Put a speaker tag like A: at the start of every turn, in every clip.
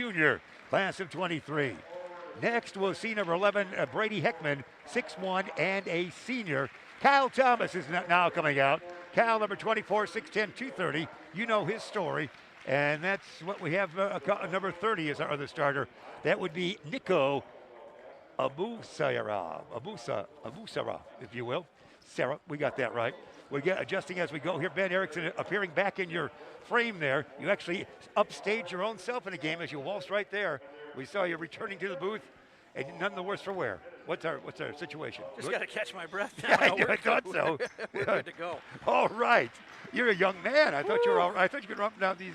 A: junior, class of 23. Next, we'll see number 11, Brady Heckman, 6'1", and a senior. Kyle Thomas is now coming out. Kyle, number 24, 6'10", 230. You know his story. And that's what we have. Number 30 is our other starter. That would be Nico Abusara, if you will. Sarah, we got that right. We get adjusting as we go here. Ben Erickson appearing back in your frame there. You actually upstage your own self in the game as you waltzed right there. We saw you returning to the booth, and none the worse for wear. What's our situation?
B: Just got to catch my breath now.
A: Yeah, I thought so.
B: We're good to go.
A: All right. You're a young man. I thought you were all right. I thought you could run down these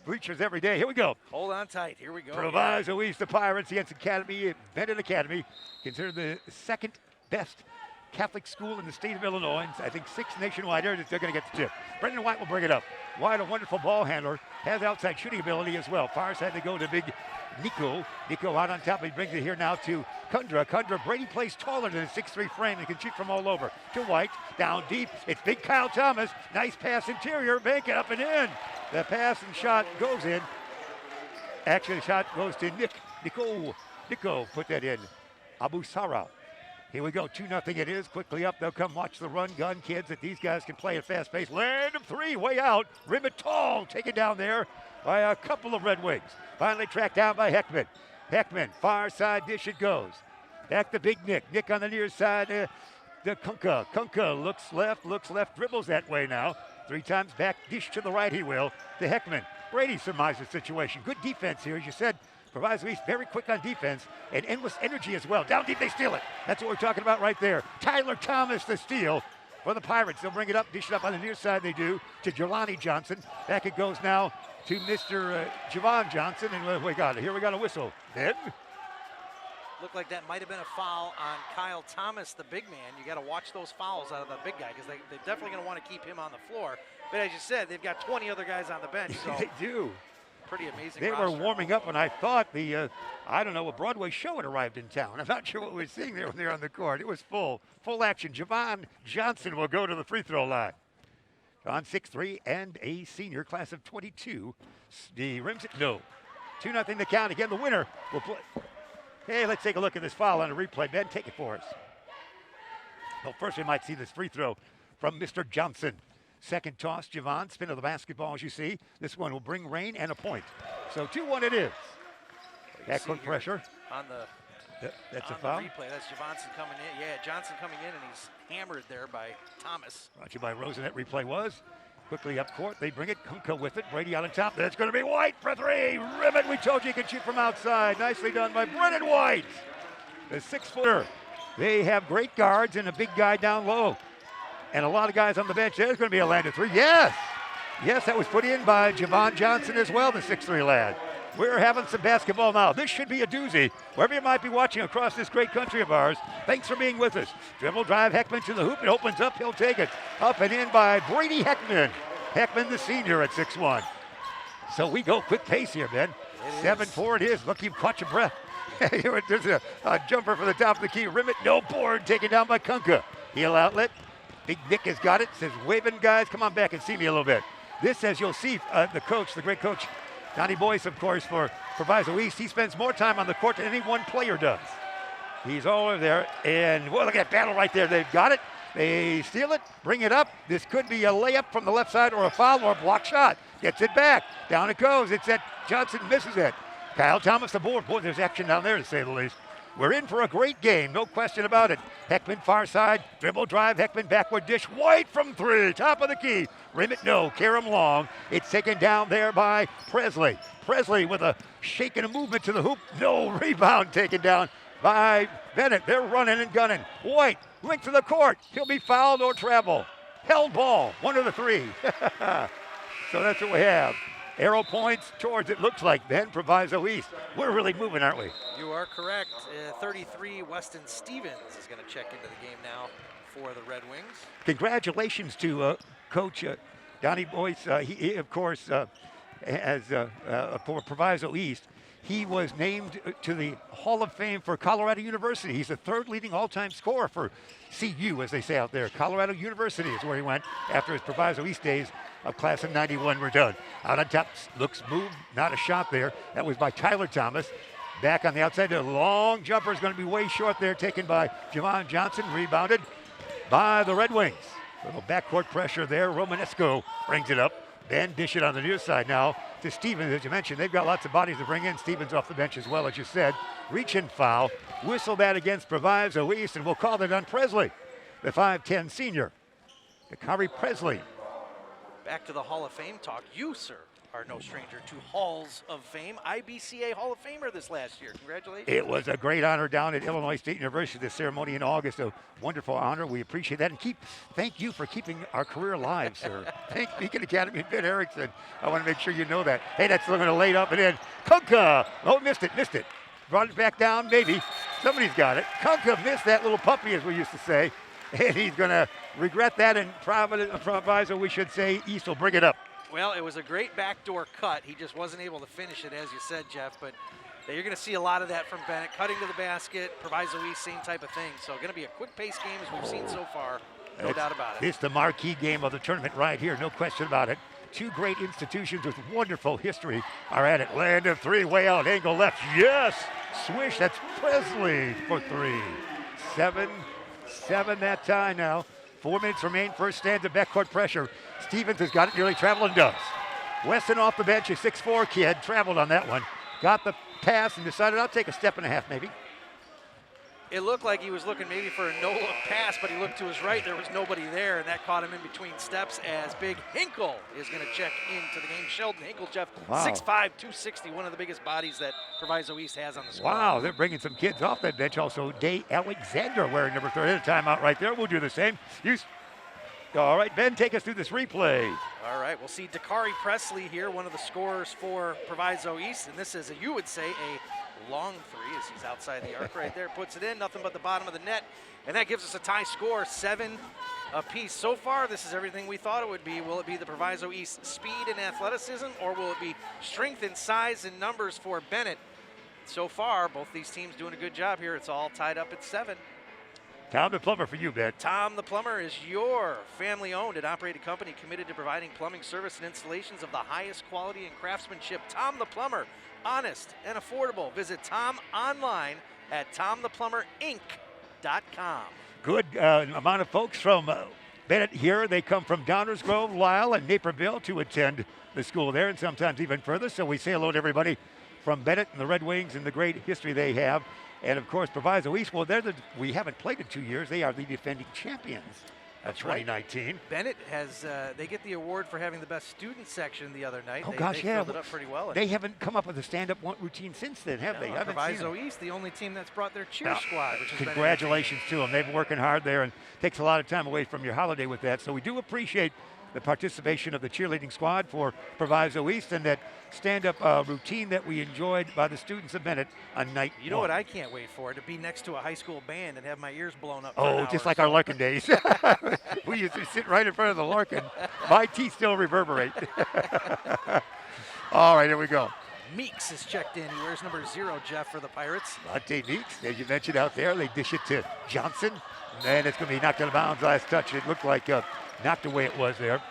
A: bleachers every day. Here we go.
B: Hold on tight. Here we go.
A: Proviso East, the Pirates against Academy, Benet Academy, considered the second best Catholic school in the state of Illinois. I think 6 nationwide. They're going to get the tip. Brendan White will bring it up. White, a wonderful ball handler, has outside shooting ability as well. Far side they go to big Nico. Nico out on top. He brings it here now to Kundra. Brady plays taller than a 6'3" frame and can shoot from all over. To White, down deep. It's big Kyle Thomas. Nice pass interior. Bank it up and in. The pass and shot goes in. Actually, the shot goes to Nico put that in. Abusara. Here we go, 2-0 it is. Quickly up, they'll come watch the run gun kids that these guys can play at fast pace. Land of 3, way out. Rim it tall, taken down there by a couple of Red Wings. Finally tracked down by Heckman. Heckman, far side dish it goes. Back to big Nick. Nick on the near side, the Kunka. Kunka looks left, dribbles that way now. 3 times back, dish to the right he will. To Heckman. Brady surmises the situation. Good defense here, as you said. Proviso East very quick on defense and endless energy as well. Down deep, they steal it. That's what we're talking about right there. Tyler Thomas, the steal for the Pirates. They'll bring it up, dish it up on the near side, they do, to Jelani Johnson. Back it goes now to Mr. Javon Johnson, and we got it. Here we got a whistle. Then
B: Looked like that might have been a foul on Kyle Thomas, the big man. You got to watch those fouls out of the big guy because they're definitely going to want to keep him on the floor. But as you said, they've got 20 other guys on the bench. So
A: they do.
B: Pretty amazing.
A: They were warming up, and I thought a Broadway show had arrived in town. I'm not sure what we were seeing there on the court. It was full action. Javon Johnson will go to the free throw line. On 6'3" and a senior, class of 22. The rims it, no. 2-0 the count. Again, the winner will play. Hey, let's take a look at this foul on a replay. Ben, take it for us. Well, first we might see this free throw from Mr. Johnson. Second toss, Javon, spin of the basketball as you see. This one will bring rain and a point. So 2-1 it is. Backcourt pressure.
B: On the
A: that's a foul.
B: Replay. That's Johnson coming in. Yeah, Johnson coming in, and he's hammered there by Thomas.
A: Brought you by Rosen, that replay was. Quickly up court, they bring it. Kunka with it. Brady out on top. That's going to be White for 3. Ribbon, we told you can shoot from outside. Nicely done by Brennan White. The 6-footer. They have great guards and a big guy down low. And a lot of guys on the bench. There's going to be a land of 3. Yes, that was put in by Javon Johnson as well, the 6'3" lad. We're having some basketball now. This should be a doozy. Wherever you might be watching across this great country of ours, thanks for being with us. Dribble drive, Heckman to the hoop. It opens up. He'll take it. Up and in by Brady Heckman. Heckman, the senior, at 6'1". So we go quick pace here, Ben. 7-4 it is. Look, you've caught your breath. There's a jumper for the top of the key. Rim it, no board. Taken down by Kunka. Heel outlet. Big Nick has got it. Says, waving guys, come on back and see me a little bit. This, as you'll see, the coach, the great coach, Donnie Boyce, of course, for Proviso East, he spends more time on the court than any one player does. He's all over there, and well, look at that battle right there. They've got it. They steal it, bring it up. This could be a layup from the left side or a foul or a block shot. Gets it back. Down it goes. It's at Johnson, misses it. Kyle Thomas, the board. Boy, there's action down there, to say the least. We're in for a great game, no question about it. Heckman far side, dribble drive, Heckman backward dish, White from 3, top of the key. Rim it, no, Karam long. It's taken down there by Presley. Presley with a shake and a movement to the hoop. No, rebound taken down by Benet. They're running and gunning. White, length of the court. He'll be fouled or travel. Held ball, 1 of the 3. So that's what we have. Arrow points towards, it looks like, Ben, Proviso East. We're really moving, aren't we?
B: You are correct. 33, Weston Stevens is going to check into the game now for the Red Wings.
A: Congratulations to Coach Donnie Boyce. He, of course, for Proviso East, he was named to the Hall of Fame for Colorado University. He's the 3rd leading all-time scorer for CU, as they say out there. Colorado University is where he went after his Proviso East days. of class of 91 were done. Out on top, looks moved, not a shot there. That was by Tyler Thomas. Back on the outside, the long jumper is going to be way short there, taken by Javon Johnson, rebounded by the Red Wings. Little backcourt pressure there. Romanesco brings it up. Then dish it on the near side now to Stevens. As you mentioned, they've got lots of bodies to bring in. Stevens off the bench as well, as you said. Reach and foul. Whistle that against Proviso East, and we'll call that on Presley, the 5'10 senior. Dakari Presley.
B: Back to the Hall of Fame talk. You, sir, are no stranger to Halls of Fame. IBCA Hall of Famer this last year. Congratulations.
A: It was a great honor down at Illinois State University. The ceremony in August, a wonderful honor. We appreciate that, and thank you for keeping our career alive, sir. Thank Beacon Academy and Ben Erickson. I want to make sure you know that. Hey, that's looking to laid up and in. Kunka. Oh, missed it. Brought it back down, maybe. Somebody's got it. Kunka missed that little puppy, as we used to say, and he's going to regret that. And Proviso, we should say, East will bring it up.
B: Well, it was a great backdoor cut. He just wasn't able to finish it, as you said, Jeff. But you're going to see a lot of that from Benet. Cutting to the basket, Proviso East, same type of thing. So going to be a quick-paced game as we've seen so far. No doubt about it.
A: It's the marquee game of the tournament right here. No question about it. Two great institutions with wonderful history are at it. Land of three, way out, angle left. Yes! Swish, that's Presley for three. 7 that time now. 4 minutes remain. First stanza, backcourt pressure. Stevens has got it, nearly traveling does. Weston off the bench, a 6'4 kid, traveled on that one. Got the pass and decided I'll take a step and a half maybe.
B: It looked like he was looking maybe for a no-look pass, but he looked to his right. There was nobody there, and that caught him in between steps as Big Hinkle is going to check into the game. Sheldon Hinkle, Jeff,
A: wow.
B: 6'5", 260, one of the biggest bodies that Proviso East has on the squad.
A: Wow, they're bringing some kids off that bench. Also, Day Alexander wearing number 30. A timeout right there. We'll do the same. All right, Ben, take us through this replay.
B: All right, we'll see Dakari Presley here, one of the scorers for Proviso East, and this is, you would say, a long three as he's outside the arc right there. Puts it in, nothing but the bottom of the net, and that gives us a tie score, 7 apiece. So far, this is everything we thought it would be. Will it be the Proviso East speed and athleticism, or will it be strength and size and numbers for Benet? So far, both these teams doing a good job here. It's all tied up at 7.
A: Tom the Plumber for you, Ben.
B: Tom the Plumber is your family-owned and operated company committed to providing plumbing service and installations of the highest quality and craftsmanship. Tom the Plumber, honest and affordable. Visit Tom online at tomtheplumberinc.com.
A: Good amount of folks from Benet here. They come from Downers Grove, Lisle, and Naperville to attend the school there, and sometimes even further. So we say hello to everybody from Benet and the Red Wings and the great history they have. And of course, Proviso East, well, we haven't played in 2 years. They are the defending champions of 2019.
B: Right. Benet has, they get the award for having the best student section the other night.
A: Oh,
B: they
A: gosh, yeah.
B: filled it up pretty well.
A: They haven't come up with a stand-up routine since then, have they?
B: Proviso East, the only team that's brought their cheer squad. Which has
A: congratulations to them. They've been working hard there, and takes a lot of time away from your holiday with that. So we do appreciate the participation of the cheerleading squad for Proviso East and that stand-up routine that we enjoyed by the students of Benet on night
B: You know what I can't wait for? To be next to a high school band and have my ears blown up.
A: Oh, just like our Larkin days. We used to sit right in front of the Larkin. My teeth still reverberate. All right, here we go.
B: Meeks is checked in. He wears number 0, Jeff, for the Pirates.
A: Monte Meeks, as you mentioned out there, they dish it to Johnson. And it's going to be knocked out of bounds last touch. It looked like not the way it was there.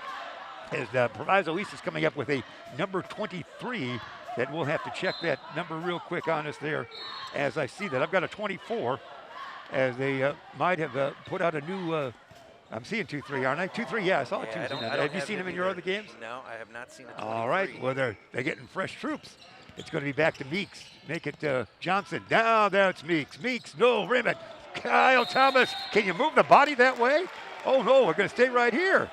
A: As Proviso East is coming up with a number 23 that we'll have to check that number real quick on us there as I see that. I've got a 24 as they might have put out a new, I'm seeing 2-3, aren't I? 2-3, yeah, I saw it 2-3. Have you seen them in your other games?
B: No, I have not seen it.
A: All right, well, they're getting fresh troops. It's going to be back to Meeks. Make it Johnson. Now that's Meeks. Meeks, no, rim it. Kyle Thomas, can you move the body that way? Oh, no, we're going to stay right here.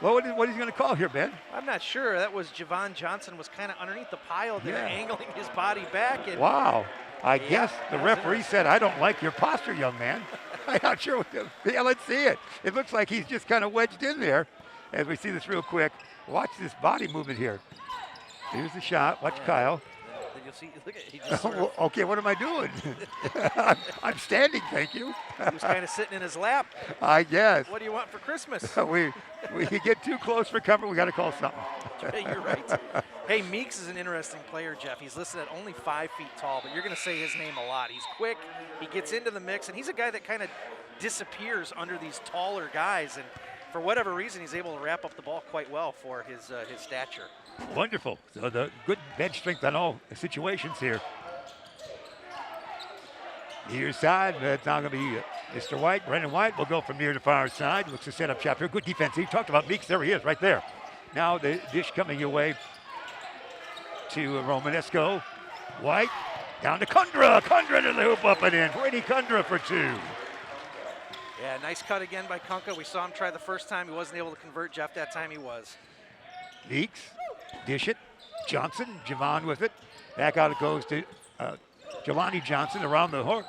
A: Well, what is he going to call here, Ben?
B: I'm not sure. That was Javon Johnson was kind of underneath the pile there, angling his body back. And
A: wow. I guess the referee said, I don't like your posture, young man. I'm not sure what yeah, let's see it. It looks like he's just kind of wedged in there. As we see this real quick, watch this body movement here. Here's the shot. Watch Kyle.
B: Then you'll see, look at he just
A: okay, what am I doing? I'm standing, thank you.
B: He was kind of sitting in his lap.
A: I guess.
B: What do you want for Christmas?
A: we get too close for comfort, we got to call something.
B: You're right. Hey, Meeks is an interesting player, Jeff. He's listed at only 5 feet tall, but you're going to say his name a lot. He's quick, he gets into the mix, and he's a guy that kind of disappears under these taller guys. And for whatever reason, he's able to wrap up the ball quite well for his stature.
A: Wonderful. So the good bench strength on all situations here. Near side, it's now going to be Mr. White. Brendan White will go from near to far side. Looks to set up shop here. Good defense. He talked about Meeks. There he is, right there. Now the dish coming your way to Romanesco. White down to Kundra. Kundra to the hoop, up and in. Brady Kundra for 2.
B: Yeah, nice cut again by Kunka. We saw him try the first time. He wasn't able to convert. Jeff, that time he was.
A: Meeks, dish it. Johnson, Javon with it. Back out it goes to Jelani Johnson around the hook.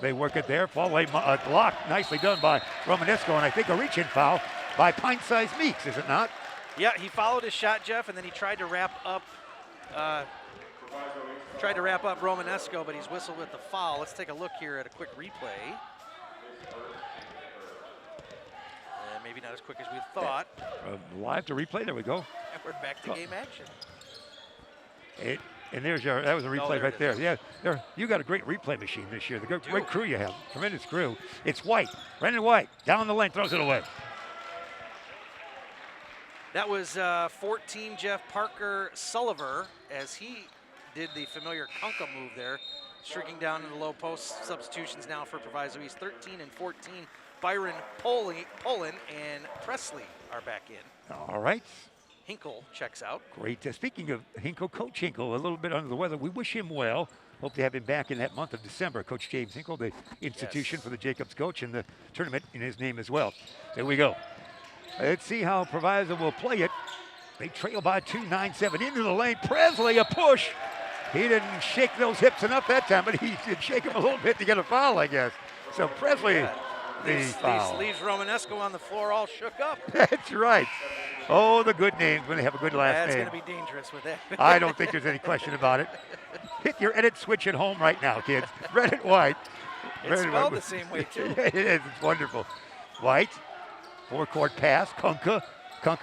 A: They work it there. Fall away block. Nicely done by Romanesco. And I think a reach-in foul by pint-sized Meeks, is it not?
B: Yeah, he followed his shot, Jeff, and then he tried to wrap up Romanesco, but he's whistled with the foul. Let's take a look here at a quick replay. Maybe not as quick as we thought.
A: Live to replay. There we go.
B: And we're back to game action.
A: And there's that was a replay right there. Yeah, you got a great replay machine this year. The great crew you have. Tremendous crew. It's White. Brendan White down the lane, throws it away.
B: That was 14, Jeff Parker Sullivan, as he did the familiar Kunka move there, streaking down in the low post. Substitutions now for Proviso. He's 13 and 14. Byron Poland and Presley are back in.
A: All right.
B: Hinkle checks out.
A: Great. Speaking of Hinkle, Coach Hinkle, a little bit under the weather. We wish him well. Hope to have him back in that month of December. Coach James Hinkle, the institution for the Jacobs coach, and the tournament in his name as well. There we go. Let's see how Proviso will play it. They trail by 2, 9-7 into the lane. Presley, a push. He didn't shake those hips enough that time, but he did shake him a little bit to get a foul, I guess. So Presley,
B: These leaves Romanesco on the floor all shook up.
A: That's right. Oh, the good names when they have a good last name.
B: That's going to be dangerous with that.
A: I don't think there's any question about it. Hit your edit switch at home right now, kids. Red and White.
B: It's spelled the same way, too.
A: It is. It's wonderful. White, four-court pass. Kunka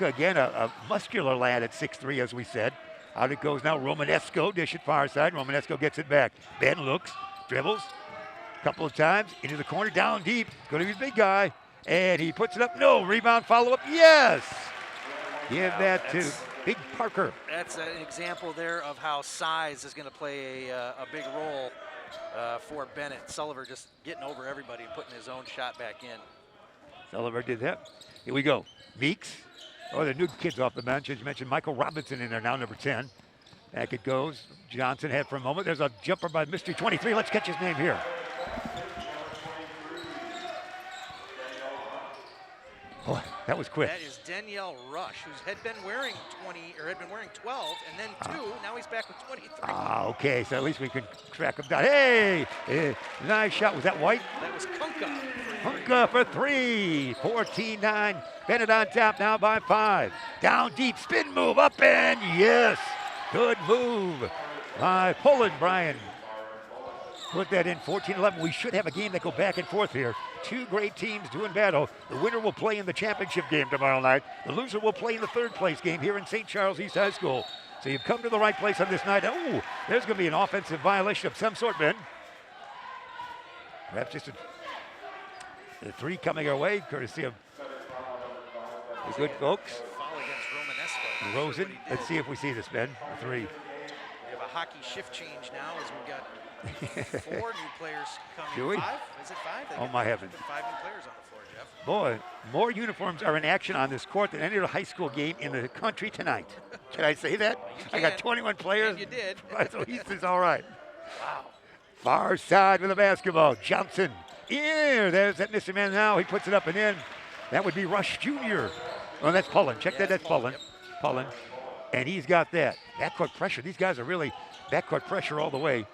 A: again, a muscular lad at 6'3", as we said. Out it goes now. Romanesco, dish it far side. Romanesco gets it back. Ben looks, dribbles. Couple of times into the corner, down deep. Going to be the big guy, and he puts it up. No rebound, follow up. Yes, give that to Big Parker.
B: That's an example there of how size is going to play a big role for Benet. Sullivan just getting over everybody and putting his own shot back in.
A: Sullivan did that. Here we go. Meeks. Oh, the new kids off the bench. As you mentioned, Michael Robinson in there now, number 10. Back it goes. Johnson had for a moment. There's a jumper by Mystery 23. Let's catch his name here. Oh, that was quick.
B: That is Danielle Rush, who had been wearing 12, and then 2. Now he's back with 23.
A: Okay, so at least we can track him down. Hey, nice shot. Was that White?
B: That was Kunka.
A: Kunka for 3. 14-9. Benet on top now by 5. Down deep, spin move, up and yes. Good move by Poland, Brian. Put that in 14-11. We should have a game that go back and forth here. Two great teams doing battle. The winner will play in the championship game tomorrow night. The loser will play in the third place game here in St. Charles East High School. So you've come to the right place on this night. Oh, there's going to be an offensive violation of some sort, Ben. Perhaps just a 3 coming our way, courtesy of the good folks.
B: Foul against Romanesco.
A: Rosen. Let's see if we see this, Ben. A 3.
B: We have a hockey shift change now as we've got 4 new players coming.
A: Do we?
B: 5? Is it 5?
A: Oh, my heavens.
B: 5 new players on the floor, Jeff.
A: Boy, more uniforms are in action on this court than any other high school game in the country tonight. Can I say that? I got 21 players.
B: And you did.
A: So East is all right.
B: Wow.
A: Far side with the basketball. Johnson. In. There's that Mr. Man now. He puts it up and in. That would be Rush Jr. Oh, that's Pullen. Check that. That's Pullen.
B: Yep.
A: Pullen. And he's got that. Backcourt pressure. These guys are really backcourt pressure all the way.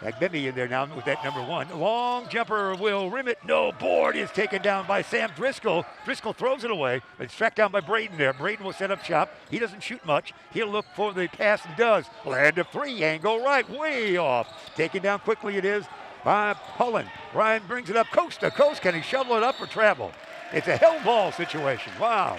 A: Agbemi in there now with that number 1. Long jumper will rim it. No, board is taken down by Sam Driscoll. Driscoll throws it away, but it's tracked down by Braden there. Braden will set up shop. He doesn't shoot much. He'll look for the pass and does. Land of 3, angle right, way off. Taken down quickly it is by Pullen. Ryan brings it up coast to coast. Can he shovel it up or travel? It's a hell ball situation. Wow.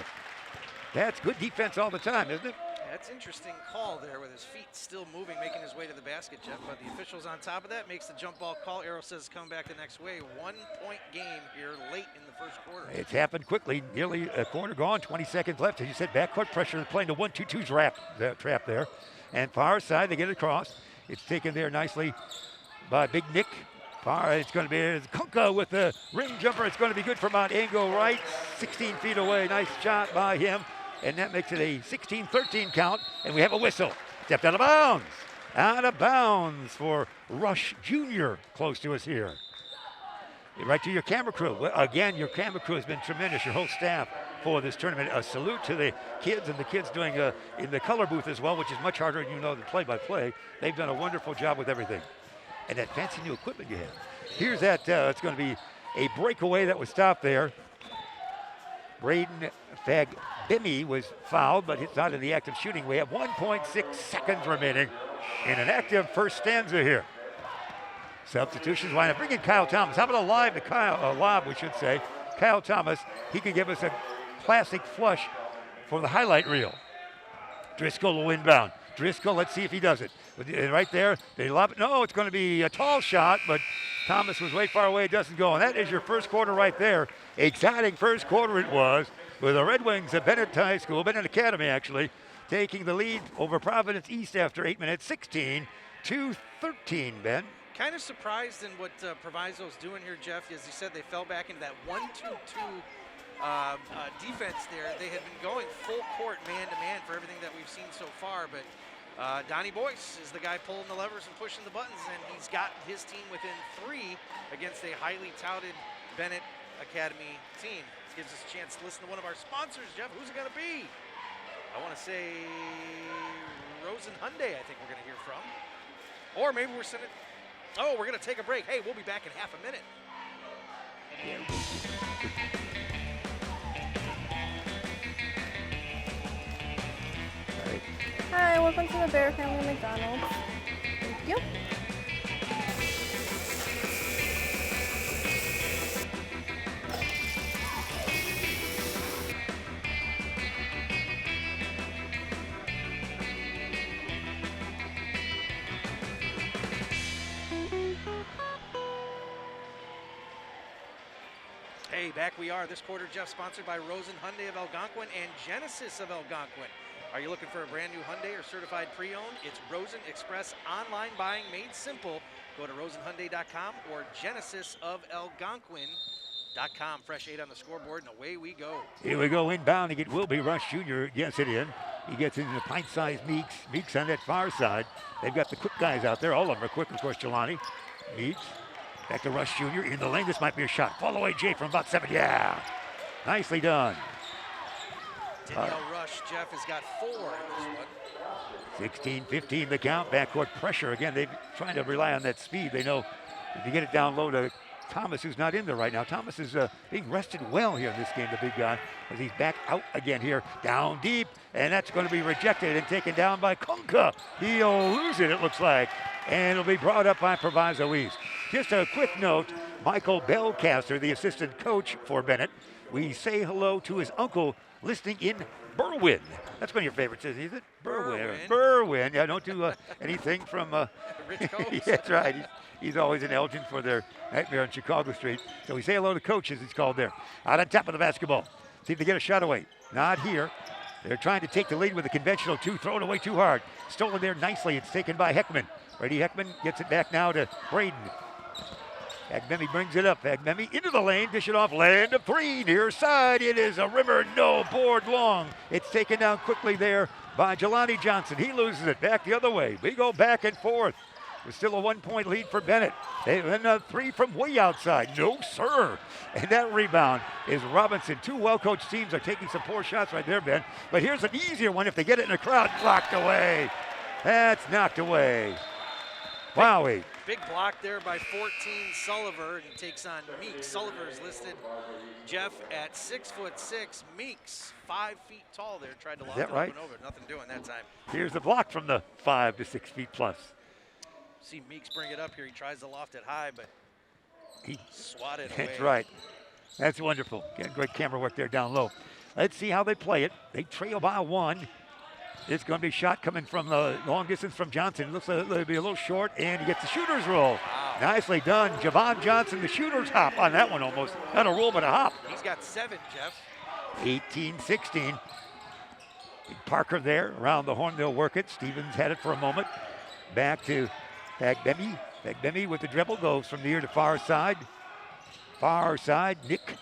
A: That's good defense all the time, isn't it?
B: That's interesting call there with his feet still moving, making his way to the basket, Jeff. But the officials on top of that makes the jump ball call. Arrow says come back the next way. 1 point game here late in the first quarter.
A: It's happened quickly. Nearly a quarter gone, 20 seconds left. As you said, backcourt pressure, playing the 1-2-2 trap there. And far side, they get it across. It's taken there nicely by Big Nick. It's going to be Kunka with the rim jumper. It's going to be good from Mount Angle right, 16 feet away. Nice shot by him. And that makes it a 16-13 count. And we have a whistle. Stepped out of bounds. Out of bounds for Rush Jr. close to us here. Right to your camera crew. Well, again, your camera crew has been tremendous, your whole staff for this tournament. A salute to the kids, and the kids doing in the color booth as well, which is much harder than than play-by-play. They've done a wonderful job with everything. And that fancy new equipment you have. Here's that, it's going to be a breakaway that was stopped there. Braden Fagbemi was fouled, but it's not in the act of shooting. We have 1.6 seconds remaining in an active first stanza here. Substitutions line up. Bring in Kyle Thomas. How about a lob, we should say. Kyle Thomas, he can give us a classic flush for the highlight reel. Driscoll will inbound. Driscoll, let's see if he does it. Right there, they lob it. No, it's going to be a tall shot, but Thomas was way far away. It doesn't go. And that is your first quarter right there. Exciting first quarter it was, with the Redwings of Benet High School, Benet Academy actually, taking the lead over Providence East after 8 minutes, 16-13, Ben.
B: Kind of surprised in what Proviso's doing here, Jeff. As you said, they fell back into that 1-2-2 defense there. They had been going full court man-to-man for everything that we've seen so far, but Donnie Boyce is the guy pulling the levers and pushing the buttons, and he's got his team within 3 against a highly touted Benet Academy team. This gives us a chance to listen to one of our sponsors, Jeff. Who's it going to be? I want to say Rosen Hyundai, I think we're going to hear from. Or maybe we're sending... Oh, we're going to take a break. Hey, we'll be back in half a minute.
C: Hi, welcome to the Bear Family McDonald's. Thank you.
B: Hey, back we are. This quarter, Jeff, sponsored by Rosen Hyundai of Algonquin and Genesis of Algonquin. Are you looking for a brand new Hyundai or certified pre-owned? It's Rosen Express online buying made simple. Go to rosenhyundai.com or genesis.ofalgonquin.com. Fresh 8 on the scoreboard, and away we go.
A: Here we go, inbound. It will be Rush Jr. gets it in. He gets into the pint-sized Meeks. Meeks on that far side. They've got the quick guys out there. All of them are quick, of course, Jelani. Meeks. Back to Rush Jr. in the lane. This might be a shot. Fall away, Jay, from about 7. Yeah. Nicely done.
B: Danielle Rush, Jeff, has got 4 in this one.
A: 16-15 the count. Backcourt pressure. Again, they're trying to rely on that speed. They know if you get it down low to Thomas, who's not in there right now. Thomas is being rested well here in this game, the big guy, as he's back out again here. Down deep, and that's going to be rejected and taken down by Kunka. He'll lose it, it looks like, and it'll be brought up by Proviso East. Just a quick note, Michael Bellcaster, the assistant coach for Benet, we say hello to his uncle listening in Berwyn. That's one of your favorites, isn't it? Berwyn. Yeah, don't do anything from...
B: Rich Combs.
A: Yeah, that's right. He's always in Elgin for their nightmare on Chicago Street. So we say hello to Coach, as he's called there. Out on top of the basketball. See if they get a shot away. Not here. They're trying to take the lead with a conventional 2. Throw it away too hard. Stolen there nicely. It's taken by Heckman. Brady Heckman gets it back now to Braden. Fagbemi brings it up. Fagbemi into the lane, dish it off, land of 3, near side. It is a rimmer, no board long. It's taken down quickly there by Jelani Johnson. He loses it back the other way. We go back and forth. There's still a 1-point lead for Benet. Then a 3 from way outside. No, sir. And that rebound is Robinson. 2 well-coached teams are taking some poor shots right there, Ben. But here's an easier one if they get it in the crowd. Blocked away. That's knocked away. Wowie.
B: Big block there by 14 Sullivan, and he takes on Meeks. Sullivan is listed, Jeff, at 6'6". Meeks, 5 feet tall there, tried to loft it right? Up and over. Nothing doing that time.
A: Here's the block from the 5 to 6 feet plus.
B: See Meeks bring it up here. He tries to loft it high, but he swatted away.
A: That's right. That's wonderful. Great camera work there down low. Let's see how they play it. They trail by 1. It's going to be shot coming from the long distance from Johnson. Looks like it'll be a little short, and he gets the shooter's roll.
B: Wow.
A: Nicely done. Javon Johnson, the shooter's hop on that one almost. Not a roll, but a hop.
B: He's got 7, Jeff.
A: 18-16. Parker there around the horn. They'll work it. Stevens had it for a moment. Back to Bagbemi. Bagbemi with the dribble goes from near to far side. Far side. Nick.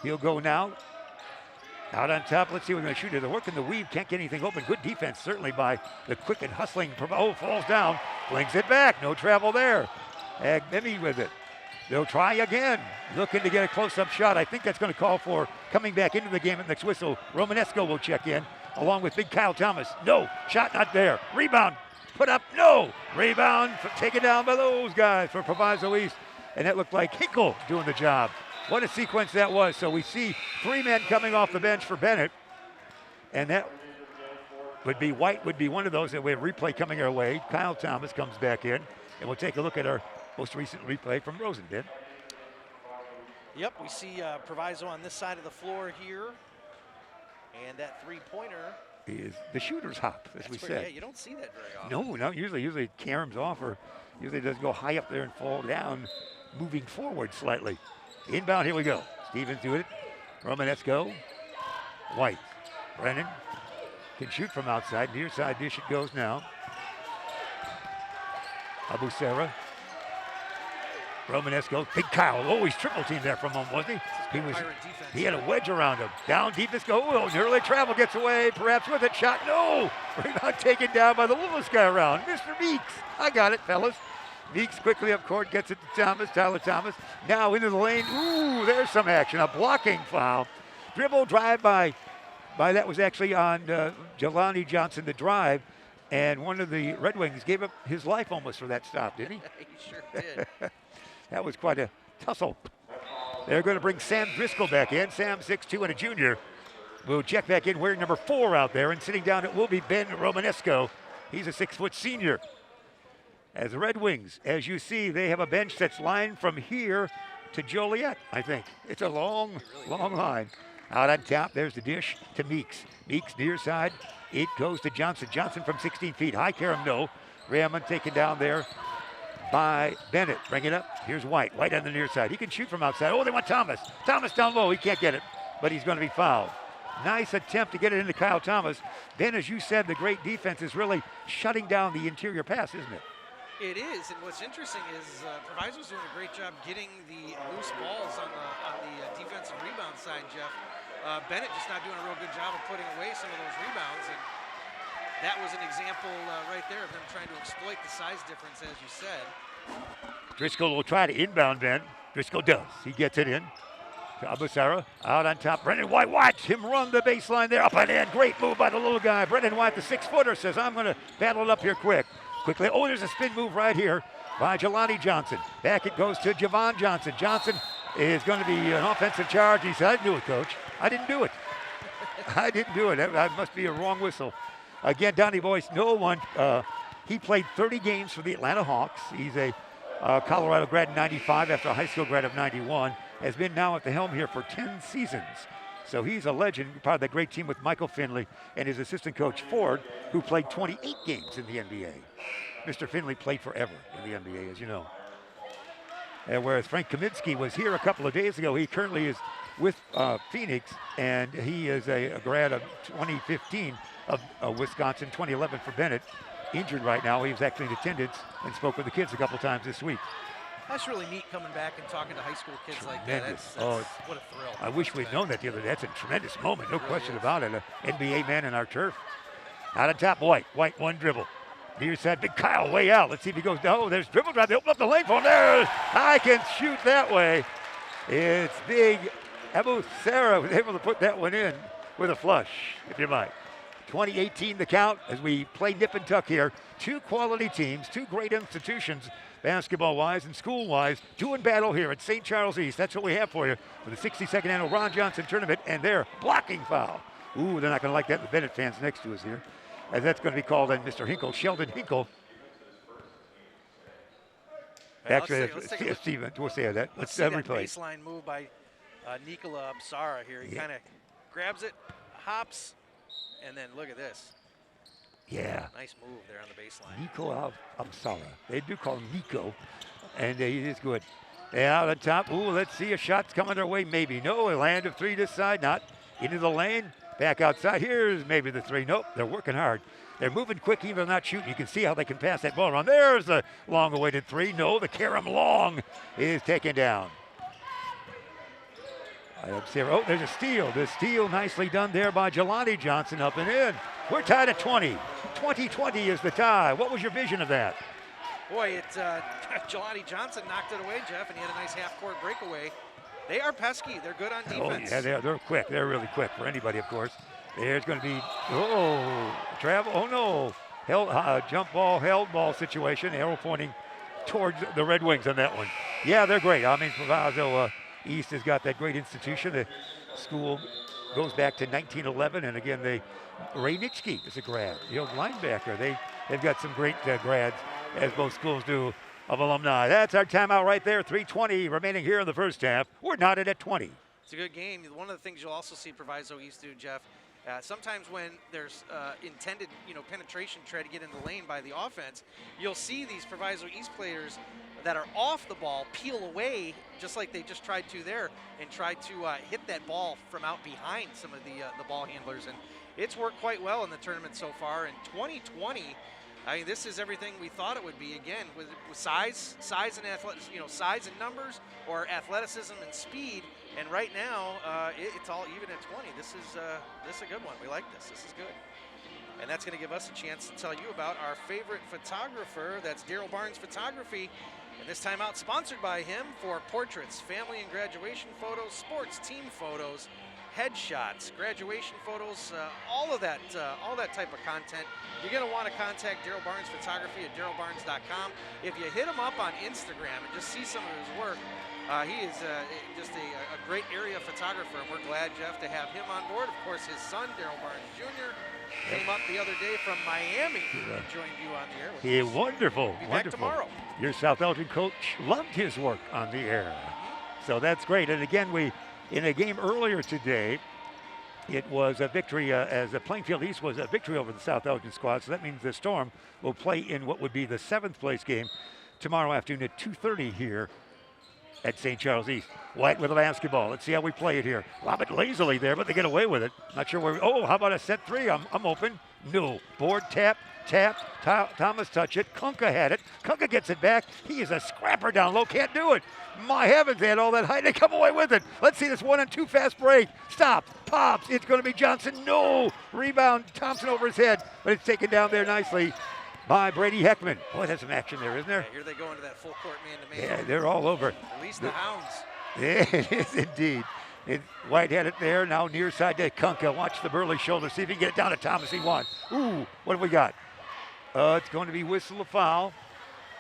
A: He'll go now. Out on top. Let's see what we're going to shoot here. They're working the weave. Can't get anything open. Good defense, certainly, by the quick and hustling. Oh, falls down. Flings it back. No travel there. Bagbemi with it. They'll try again. Looking to get a close-up shot. I think that's going to call for coming back into the game at next whistle. Romanesco will check in, along with big Kyle Thomas. No, shot not there. Rebound, put up, no. Rebound taken down by those guys for Proviso East. And that looked like Hinkle doing the job. What a sequence that was. So we see 3 men coming off the bench for Benet. And that would be White would be one of those that we have replay coming our way. Kyle Thomas comes back in. And we'll take a look at our most recent replay from Rosen, Ben.
B: Yep, we see Proviso on this side of the floor here. And that 3-pointer
A: is the shooter's hop, as we said.
B: Yeah, you don't see that very often.
A: No, usually it caroms off, or usually it doesn't go high up there and fall down, moving forward slightly. Inbound, here we go. Stevens do it. Romanesco. White. Brennan can shoot from outside. Near side dish it goes now. Abu Sarah. Romanesco. Big Kyle. Oh, he's triple teamed there for a moment, wasn't he? He had a wedge around him. Down deep, let's go. Oh, nearly travel, gets away, perhaps with it. Shot, no. Rebound taken down by the littlest guy around, Mr. Meeks. I got it, fellas. Meeks quickly up court, gets it to Thomas, Tyler Thomas. Now into the lane. Ooh, there's some action. A blocking foul. Dribble drive by that was actually on Jelani Johnson, the drive. And one of the Redwings gave up his life almost for that stop, didn't he?
B: He sure did.
A: That was quite a tussle. They're going to bring Sam Driscoll back in. Sam, 6'2" and a junior. Will check back in wearing number 4 out there. And sitting down it will be Ben Romanesco. He's a 6-foot senior. As the Red Wings, as you see, they have a bench that's lined from here to Joliet, I think. It's a long line. Out on top, there's the dish to Meeks. Meeks near side. It goes to Johnson. Johnson from 16 feet. High carom, no. Raymond taken down there by Benet. Bring it up. Here's White. White on the near side. He can shoot from outside. Oh, they want Thomas. Thomas down low. He can't get it, but he's going to be fouled. Nice attempt to get it into Kyle Thomas. Then, as you said, the great defense is really shutting down the interior pass, isn't it?
B: It is, and what's interesting is Proviso's doing a great job getting the loose balls on the defensive rebound side, Jeff. Benet just not doing a real good job of putting away some of those rebounds, and that was an example right there of them trying to exploit the size difference, as you said.
A: Driscoll will try to inbound Ben. Driscoll does. He gets it in. To Abusara, out on top. Brendan White, watch him run the baseline there. Up and in. Great move by the little guy. Brendan White, the 6-footer, says, I'm going to battle it up here quickly. Oh, there's a spin move right here by Jelani Johnson. Back it goes to Javon Johnson. Johnson is going to be an offensive charge. He said, I didn't do it, coach. I didn't do it. I didn't do it. That must be a wrong whistle. Again, Donnie Boyce, no one. He played 30 games for the Atlanta Hawks. He's a Colorado grad in 95 after a high school grad of 91. Has been now at the helm here for 10 seasons. So he's a legend, part of that great team with Michael Finley and his assistant coach Ford, who played 28 games in the NBA. Mr. Finley played forever in the NBA, as you know. And whereas Frank Kaminsky was here a couple of days ago, he currently is with Phoenix, and he is a grad of 2015 of Wisconsin, 2011 for Benet. Injured right now. He was actually in attendance and spoke with the kids a couple times this week.
B: That's really neat coming back and talking to high school kids
A: Tremendous.
B: Like that. That's what a thrill.
A: I wish we'd known that the other day. That's a tremendous moment, no question about it. An NBA man in our turf. Out on top, White. White, one dribble. Near side, big Kyle way out. Let's see if he goes down. Oh, there's dribble drive. They open up the lane for him. There, I can shoot that way. It's big. Abu Sarah was able to put that one in with a flush, if you might. 2018 the count as we play nip and tuck here. 2 quality teams, 2 great institutions, basketball-wise and school-wise, doing battle here at St. Charles East. That's what we have for you for the 62nd annual Ron Johnson Tournament, and their blocking foul. Ooh, they're not going to like that, the Benet fans next to us here, as that's going to be called on Mr. Hinkle, Sheldon Hinkle. Actually, Steven, we'll say that. Let's
B: see that
A: replay.
B: Baseline move by Nikola Absara here. He kind of grabs it, hops, and then look at this.
A: Yeah.
B: Nice move there on the baseline.
A: Nico Absara. They do call him Nico, and he is good. Yeah, out on top. Ooh, let's see. A shot's coming their way. Maybe. No, a land of three this side. Not into the lane. Back outside. Here's maybe the three. Nope, they're working hard. They're moving quick, even though not shooting. You can see how they can pass that ball around. There's the long-awaited three. No, the Karam Long is taken down. Oh, there's a steal. The steal nicely done there by Jelani Johnson up and in. We're tied at 20. 20-20 is the tie. What was your vision of that?
B: Boy, Jelani Johnson knocked it away, Jeff, and he had a nice half-court breakaway. They are pesky. They're good on defense.
A: Oh, yeah, they're quick. They're really quick for anybody, of course. There's going to be, travel. Oh, no. Jump ball, held ball situation. Arrow pointing towards the Red Wings on that one. Yeah, they're great. I mean, Proviso East has got that great institution. The school goes back to 1911, and again, Ray Nitschke is a grad, the old linebacker. They've got some great grads, as both schools do, of alumni. That's our timeout right there. 3:20 remaining here in the first half. We're knotted at 20.
B: It's a good game. One of the things you'll also see Proviso East do, Jeff, sometimes when there's intended, penetration, try to get in the lane by the offense, you'll see these Proviso East players that are off the ball peel away, just like they just tried to there, and try to hit that ball from out behind some of the ball handlers. And it's worked quite well in the tournament so far. In 2020, I mean, this is everything we thought it would be. Again, with size and athletics, size and numbers, or athleticism and speed. And right now, it's all even at 20. This is a good one. We like this. This is good. And that's going to give us a chance to tell you about our favorite photographer. That's Daryl Barnes Photography. And this time out, sponsored by him for portraits, family and graduation photos, sports team photos, headshots, graduation photos, all that type of content. You're going to want to contact Daryl Barnes Photography at darylbarnes.com. If you hit him up on Instagram and just see some of his work, he is just a great area photographer, and we're glad, Jeff, to have him on board. Of course, his son, Daryl Barnes Jr., came up the other day from Miami and joined you on the air.
A: He wonderful.
B: Be
A: wonderful.
B: back tomorrow.
A: Your South Elgin coach loved his work on the air. So that's great. And again, in a game earlier today, it was a victory as the Plainfield East was a victory over the South Elgin squad. So that means the Storm will play in what would be the 7th place game tomorrow afternoon at 2:30 here at St. Charles East. White with a basketball. Let's see how we play it here. Lob it lazily there, but they get away with it. Not sure where. How about a set three? I'm open. No. Board tap. Thomas touch it. Kunka had it. Kunka gets it back. He is a scrapper down low. Can't do it. My heavens, they had all that height. They come away with it. Let's see this 1 and 2 fast break. Stop. Pops. It's going to be Johnson. No. Rebound. Thompson over his head, but it's taken down there nicely by Brady Heckman. Boy, there's some action there, isn't there?
B: Yeah, here they go into that full court man-to-man.
A: Yeah, they're all over.
B: Release the hounds.
A: Yeah, it is indeed. White had it there. Now near side to Kunka. Watch the Burley shoulder. See if he can get it down to Thomas. He won. Ooh, what have we got? It's going to be whistle a foul.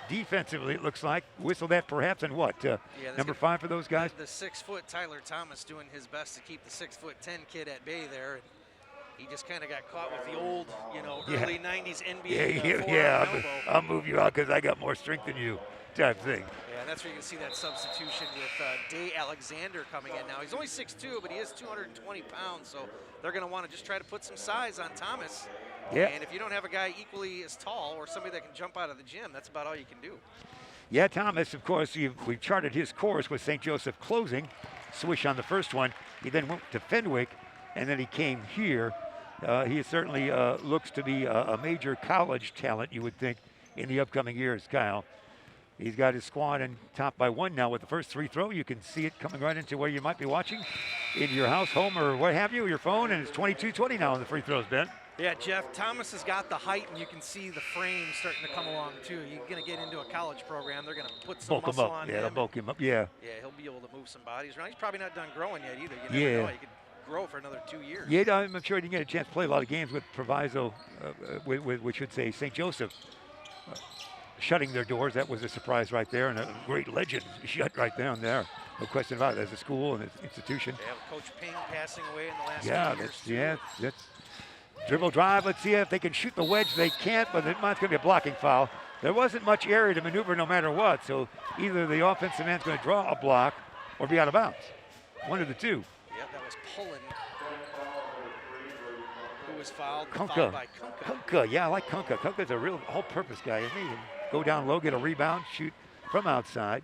A: Defensively, it looks like. Whistle that perhaps, and what? Number 5 for those guys?
B: The 6-foot Tyler Thomas doing his best to keep the 6'10" kid at bay there. And he just kind of got caught with the old, early 90s NBA.
A: Yeah, I'll move you out because I got more strength than you type thing.
B: Yeah, and that's where you can see that substitution with Day Alexander coming in now. He's only 6'2", but he is 220 pounds, so they're going to want to just try to put some size on Thomas.
A: Yeah.
B: And if you don't have a guy equally as tall or somebody that can jump out of the gym, that's about all you can do.
A: Yeah, Thomas, of course, we've charted his course with St. Joseph closing. Swish on the first one. He then went to Fenwick, and then he came here. He certainly looks to be a major college talent, you would think, in the upcoming years, Kyle. He's got his squad and top by 1 now with the first free throw. You can see it coming right into where you might be watching in your house, home, or what have you, your phone, and it's 22-20 now in the free throws, Ben.
B: Yeah, Jeff, Thomas has got the height, and you can see the frame starting to come along, too. You're going to get into a college program. They're going to put some muscle on him.
A: Yeah, they'll bulk him up, yeah.
B: Yeah, he'll be able to move some bodies around. He's probably not done growing yet either. You never know. He could grow for another 2 years.
A: Yeah, I'm sure he didn't get a chance to play a lot of games with Proviso, we should say St. Joseph. Shutting their doors, that was a surprise right there, and a great legend shut right down there. No question about it, as a school and an institution.
B: They have Coach Ping passing away in the last few years.
A: That's dribble drive. Let's see if they can shoot the wedge. They can't, but it's going to be a blocking foul. There wasn't much area to maneuver no matter what, so either the offensive man's going to draw a block or be out of bounds. One of the two.
B: Yeah, that was Pullen, who was fouled
A: Kunka.
B: by Kunka.
A: Kunka, yeah, I like Kunka. Kunka's a real all-purpose guy, isn't he? He can go down low, get a rebound, shoot from outside.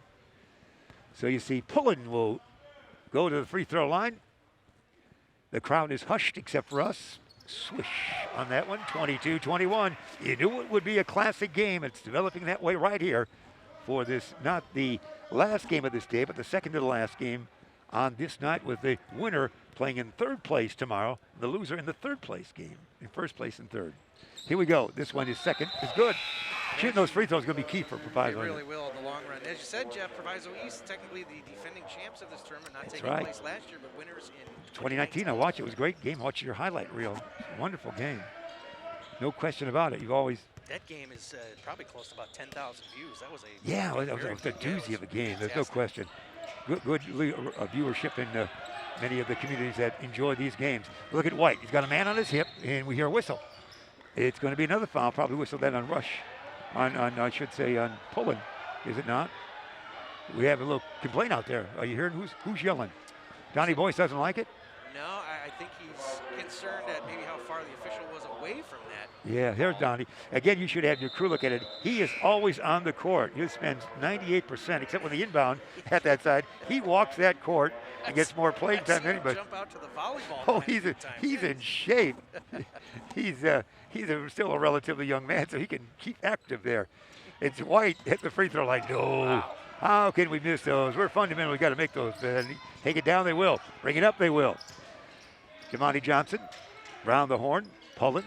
A: So you see Pullen will go to the free throw line. The crowd is hushed except for us. Swish on that one, 22-21. You knew it would be a classic game. It's developing that way right here for this, not the last game of this day, but the second to the last game on this night, with the winner playing in third place tomorrow, the loser in the third place game, in first place and third. Here we go. This one is second. It's good. Shooting those free throws is going to be key for Proviso.
B: It really will in the long run. As you said, Jeff, Proviso East, technically the defending champs of this tournament, not taking place last year, but winners in
A: 2019. I watched it. It was a great game. Watch your highlight reel. Wonderful game. No question about it. You've always.
B: That game is probably close to about 10,000 views. That was a
A: it was a doozy of a game. There's no question. Good viewership in many of the communities that enjoy these games. Look at White. He's got a man on his hip, and we hear a whistle. It's going to be another foul. Probably whistle that on Rush. I should say on Pullen, is it not? We have a little complaint out there. Are you hearing who's yelling? Donnie Boyce doesn't like it?
B: No, I think he's concerned at maybe how far the official was away from that.
A: Yeah, there's Donnie. Again, you should have your crew look at it. He is always on the court. He spends 98%, except when the inbound at that side. He walks that court and gets more playing time than anybody.
B: Jump out to the volleyball.
A: Oh, he's in shape. he's still a relatively young man, so he can keep active there. It's White hit the free throw line. No. Wow. How can we miss those? We're fundamental. We've got to make those. Take it down, they will. Bring it up, they will. Jamani Johnson, round the horn. Pullen.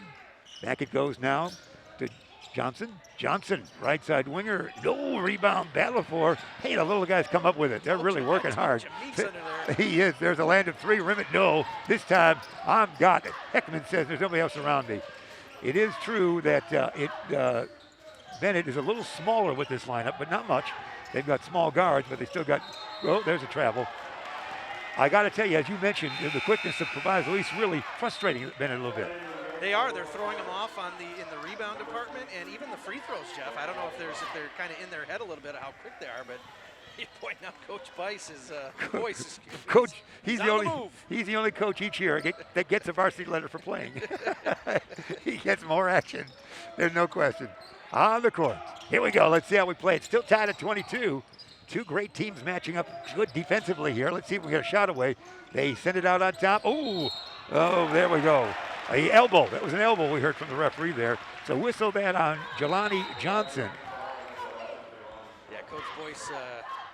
A: Back it goes now to Johnson. Johnson, right side winger. No rebound battle for. Hey, the little guys come up with it. They're really working hard. He is. There's a land of three. Rimmet, no. This time, I'm got it. Heckman says there's nobody else around me. It is true that Benet is a little smaller with this lineup, but not much. They've got small guards, but they still got, oh, there's a travel. I got to tell you, as you mentioned, the quickness of Proviso East really frustrating Benet a little bit.
B: They are. They're throwing them off in the rebound department and even the free throws, Jeff. I don't know if they're kind of in their head a little bit of how quick they are, but you point out Coach Bice's voice.
A: Coach, he's the only coach each year that gets a varsity letter for playing. He gets more action. There's no question. On the court. Here we go. Let's see how we play. It's still tied at 22. Two great teams matching up good defensively here. Let's see if we get a shot away. They send it out on top. Oh, there we go. A elbow. That was an elbow we heard from the referee there. So whistle that on Jelani Johnson.
B: Yeah, Coach Boyce.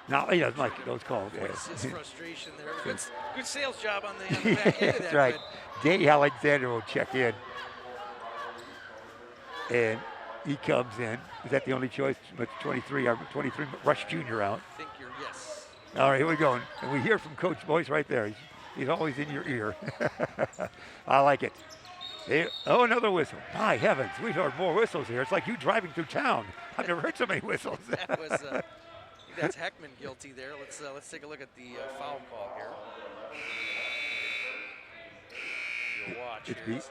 A: No, he doesn't like those calls.
B: His frustration there. Good sales job on the back end of that.
A: That's right. Day Alexander will check in. And he comes in. Is that the only choice? But 23 Rush Jr. out.
B: I think yes.
A: All right, here we go. And we hear from Coach Boyce right there. He's always in your ear. I like it. Another whistle. My heavens, we've heard more whistles here. It's like you driving through town. I've never heard so many whistles.
B: That was, I think that's Heckman guilty there. Let's take a look at the foul call here. Your watch here.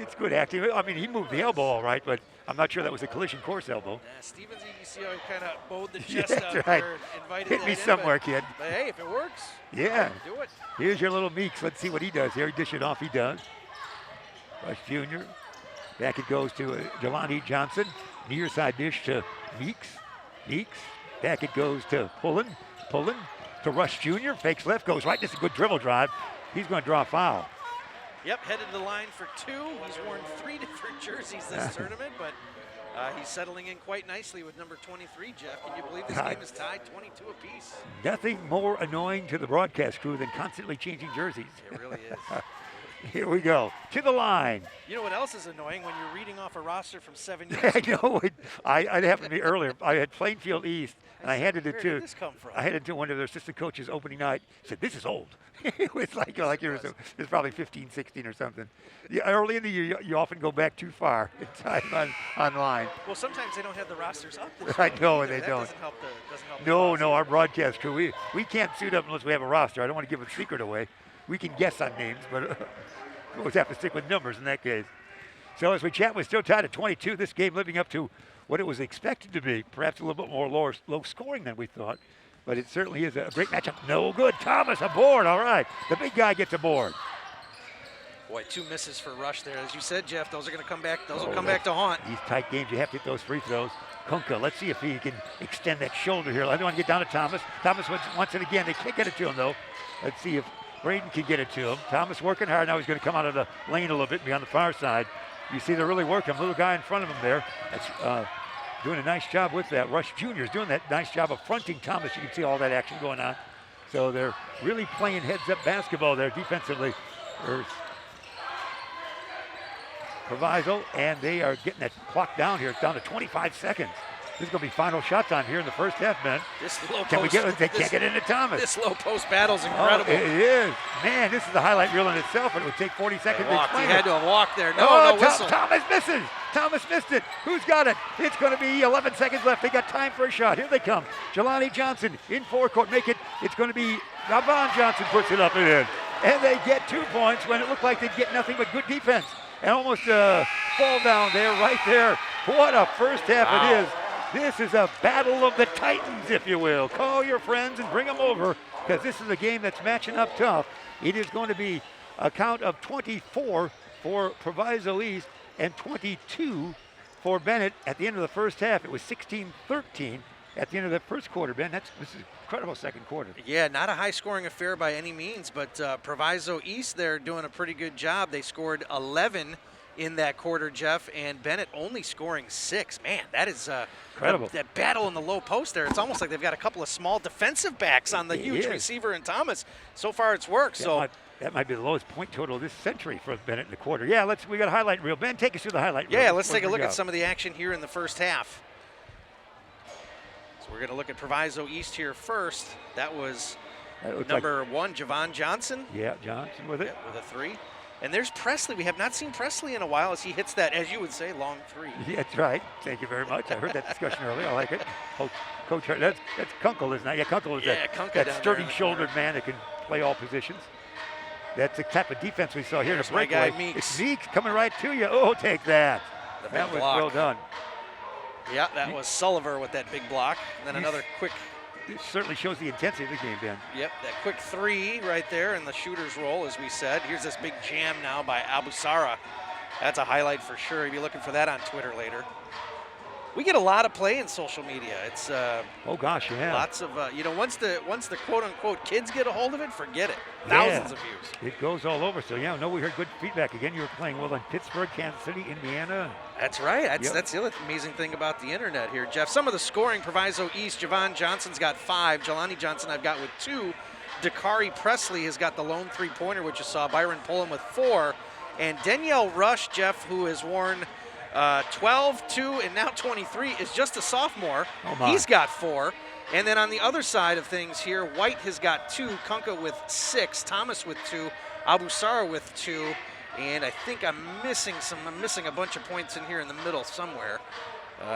A: It's good acting. I mean, he moved the elbow all right, but I'm not sure that was a collision course elbow.
B: Stevens, you see how he kind of bowed the chest out
A: right.
B: there, invited
A: Hit me somewhere, kid.
B: But hey, if it works,
A: yeah,
B: do it.
A: Here's your little Meeks. Let's see what he does here. He dish it off. He does. Rush Jr. Back it goes to Jelani Johnson. Near side dish to Meeks. Back it goes to Pullen to Rush Jr. Fakes left, goes right. This is a good dribble drive. He's going to draw a foul.
B: Yep, headed to the line for two. He's worn 3 different jerseys this tournament, but he's settling in quite nicely with number 23, Jeff. Can you believe this game is tied 22 apiece?
A: Nothing more annoying to the broadcast crew than constantly changing jerseys.
B: It really is.
A: Here we go. To the line.
B: You know what else is annoying? When you're reading off a roster from 7 years
A: I
B: ago.
A: know. It happened to me earlier. I had Plainfield East, and I handed it to.
B: Where did this come from?
A: I handed it to one of their assistant coaches opening night. He said, "This is old." It was like it was probably 15, 16 or something. Yeah, early in the year, you often go back too far in time online.
B: Well, sometimes they don't have the rosters up.
A: I know, and they
B: that
A: don't.
B: Doesn't help
A: No, our broadcast crew, we can't suit up unless we have a roster. I don't want to give a secret away. We can guess on names, but we'll have to stick with numbers in that case. So as we chat, we're still tied at 22. This game living up to what it was expected to be, perhaps a little bit more low scoring than we thought. But it certainly is a great matchup. No good. Thomas aboard. All right. The big guy gets aboard.
B: Boy, 2 misses for Rush there. As you said, Jeff, those are going to come back. Those will come back to haunt.
A: These tight games, you have to hit those free throws. Kunka, let's see if he can extend that shoulder here. I don't want to get down to Thomas. Thomas wants it again. They can't get it to him, though. Let's see if Braden can get it to him. Thomas working hard. Now he's going to come out of the lane a little bit, be on the far side. You see they're really working. Little guy in front of him there. That's doing a nice job with that. Rush Jr. is doing that nice job of fronting Thomas. You can see all that action going on. So they're really playing heads-up basketball there defensively. There's Proviso, and they are getting that clock down here. It's down to 25 seconds. This is going to be final shot time here in the first half, Ben.
B: This low
A: Can we
B: post,
A: get it? They can't get into Thomas.
B: This low post battle's incredible.
A: Oh, it is. Man, this is a highlight reel in itself, and it would take 40 seconds to explain
B: He had to have walked there.
A: No,
B: whistle.
A: Thomas misses. Thomas missed it. Who's got it? It's going to be 11 seconds left. They got time for a shot. Here they come. Jelani Johnson in forecourt. Make it. It's going to be Javon Johnson puts it up and in. And they get 2 points when it looked like they'd get nothing but good defense. And almost a fall down there, right there. What a first half it is. This is a battle of the Titans, if you will. Call your friends and bring them over, because this is a game that's matching up tough. It is going to be a count of 24 for Proviso East and 22 for Benet at the end of the first half. It was 16-13 at the end of the first quarter, Ben. This is an incredible second quarter.
B: Yeah, not a high-scoring affair by any means, but Proviso East, they're doing a pretty good job. They scored 11 in that quarter, Jeff, and Benet only scoring 6. Man, that is
A: incredible.
B: That battle in the low post there. It's almost like they've got a couple of small defensive backs on the huge receiver and Thomas. So far, it's worked.
A: That might be the lowest point total this century for Benet in the quarter. Yeah, we got a highlight reel. Ben, take us through the highlight reel.
B: Yeah, let's take a look at some of the action here in the first half. So we're going to look at Proviso East here first. That was number 1, Javon Johnson.
A: Yeah, Johnson with it.
B: Yeah, with a 3. And there's Presley. We have not seen Presley in a while as he hits that, as you would say, long 3.
A: Yeah, that's right. Thank you very much. I heard that discussion earlier. I like it. Coach, that's Kunkel, isn't it? Yeah, Kunkel is that sturdy-shouldered man that can play all positions. That's the type of defense we saw here in the breakaway. It's Meeks coming right to you. Oh, take that. That was well done.
B: Yeah, that was Sullivan with that big block. And then another quick.
A: It certainly shows the intensity of the game, Ben.
B: Yep, that quick 3 right there in the shooter's roll, as we said. Here's this big jam now by Abusara. That's a highlight for sure. You'll be looking for that on Twitter later. We get a lot of play in social media. It's
A: oh gosh, yeah.
B: Lots of once the quote unquote kids get a hold of it, forget it. Thousands of views.
A: It goes all over. So yeah, we heard good feedback. Again, you were playing well in Pittsburgh, Kansas City, Indiana.
B: That's right. That's the other amazing thing about the internet here, Jeff. Some of the scoring: Proviso East, Javon Johnson's got 5. Jelani Johnson I've got with 2. Dakari Presley has got the lone 3-pointer, which you saw. Byron Pullum with 4, and Danielle Rush, Jeff, who has worn 12, 2, and now 23, is just a sophomore. He's got 4. And then on the other side of things here, White has got 2, Kunka with 6, Thomas with 2, Abusara with 2, and I think I'm missing a bunch of points in here in the middle somewhere.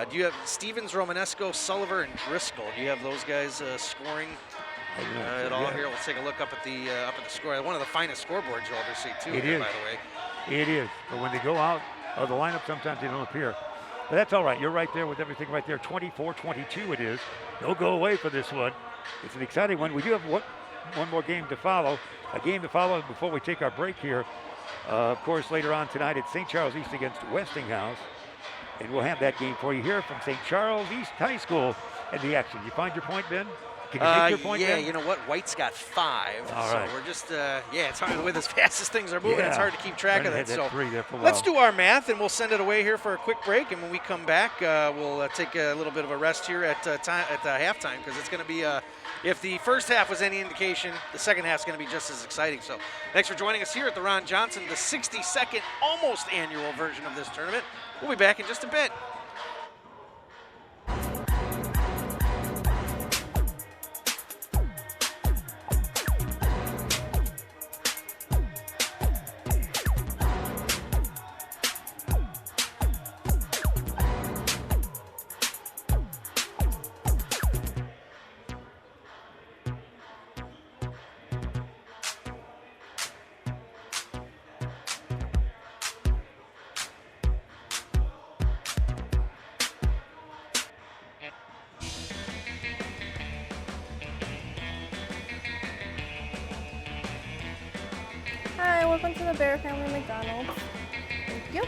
B: Do you have Stevens, Romanesco, Sullivan, and Driscoll? Do you have those guys scoring at all here? Let's take a look up at the score. One of the finest scoreboards you'll ever see too. By the way,
A: it is. But when they go out of the lineup, sometimes they don't appear. But that's all right. You're right there with everything right there. 24-22 it is. Don't go away for this one. It's an exciting one. We do have one more game to follow. A game to follow before we take our break here. Of course, later on tonight, it's St. Charles East against Westinghouse. And we'll have that game for you here from St. Charles East High School and the action. You find your point, Ben? Can you make your point,
B: yeah,
A: Ben?
B: You know what? White's got 5.
A: All
B: so
A: right.
B: we're just, it's hard with as fast as things are moving. It's hard to keep track of that. So
A: let's
B: let's do our math, and we'll send it away here for a quick break. And when we come back, we'll take a little bit of a rest here at halftime, because it's going to be, if the first half was any indication, the second half is going to be just as exciting. So thanks for joining us here at the Ron Johnson, the 62nd almost annual version of this tournament. We'll be back in just a bit.
C: Hi, welcome to the Bear Family McDonald's. Thank you.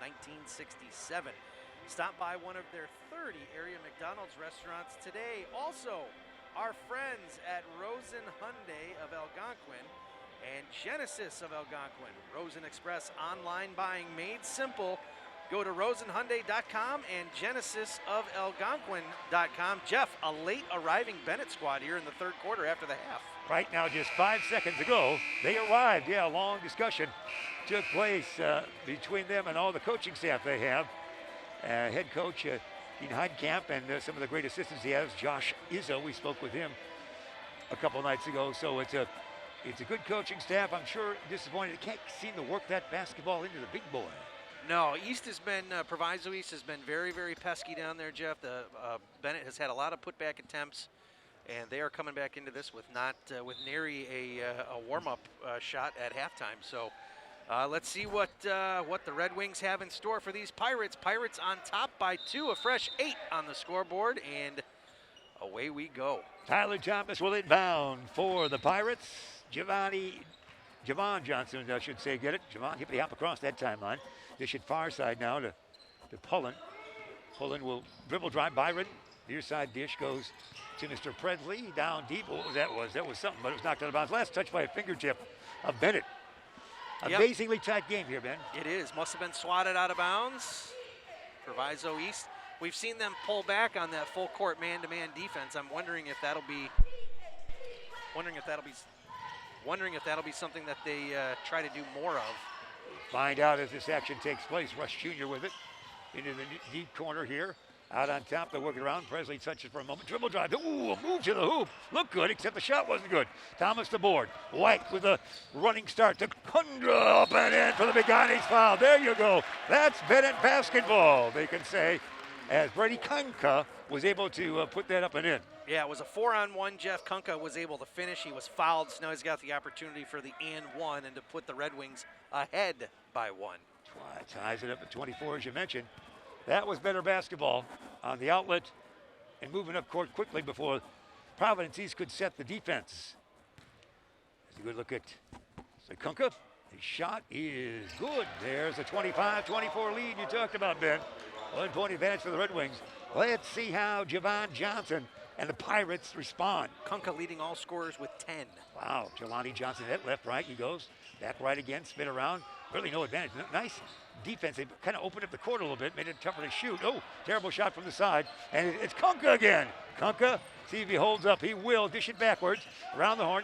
B: 1967. Stop by one of their 30 area McDonald's restaurants today. Also, our friends at Rosen Hyundai of Algonquin and Genesis of Algonquin. Rosen Express online buying made simple. Go to rosenhyundai.com and genesisofalgonquin.com. Jeff, a late arriving Benet squad here in the third quarter after the half.
A: Right now, just 5 seconds ago, they arrived. Yeah, a long discussion took place between them and all the coaching staff they have. Head coach Dean Heidkamp and some of the great assistants he has, Josh Izzo. We spoke with him a couple nights ago. So it's a good coaching staff. I'm sure disappointed. They can't seem to work that basketball into the big boy.
B: No, East has been, Proviso East has been very, very pesky down there, Jeff. The Benet has had a lot of putback attempts, and they are coming back into this with with nary a warm-up shot at halftime. So let's see what the Redwings have in store for these Pirates. Pirates on top by 2, a fresh 8 on the scoreboard, and away we go.
A: Tyler Thomas will inbound for the Pirates. Javon Johnson, I should say, get it. Javon hippity hop across that timeline. Dish it far side now to Pullen. Pullen will dribble drive Byron. Near side dish goes to Mr. Presley. Down deep. What was that? That was something, but it was knocked out of bounds. Last touch by a fingertip of Benet. Amazingly tight game here, Ben.
B: It is. Must have been swatted out of bounds. Proviso East. We've seen them pull back on that full court man-to-man defense. I'm wondering if that'll be something that they try to do more of.
A: Find out as this action takes place. Rush Jr. with it into the deep corner here. Out on top, they're working around. Presley touches for a moment. Dribble drive. Ooh, a move to the hoop. Looked good, except the shot wasn't good. Thomas the board. White with a running start to Kundra up and in for the big guy. And he's fouled. There you go. That's Benet basketball, they can say, as Brady Kunka was able to put that up and in.
B: Yeah, it was a 4-on-1. Jeff Kunka was able to finish. He was fouled, so now he's got the opportunity for the and one and to put the Red Wings ahead by 1.
A: Ties it up at 24, as you mentioned. That was better basketball on the outlet and moving up court quickly before Providence East could set the defense. That's a good look at Kunka. His shot is good. There's a 25-24 lead you talked about, Ben. 1 point advantage for the Red Wings. Let's see how Javon Johnson and the Pirates respond.
B: Kunka leading all scorers with 10.
A: Wow, Jelani Johnson, that left, right, he goes. Back right again, spin around. Really no advantage. Nice defense. They kind of opened up the court a little bit, made it tougher to shoot. Oh, terrible shot from the side. And it's Kunka again. Kunka, see if he holds up. He will dish it backwards. Around the horn.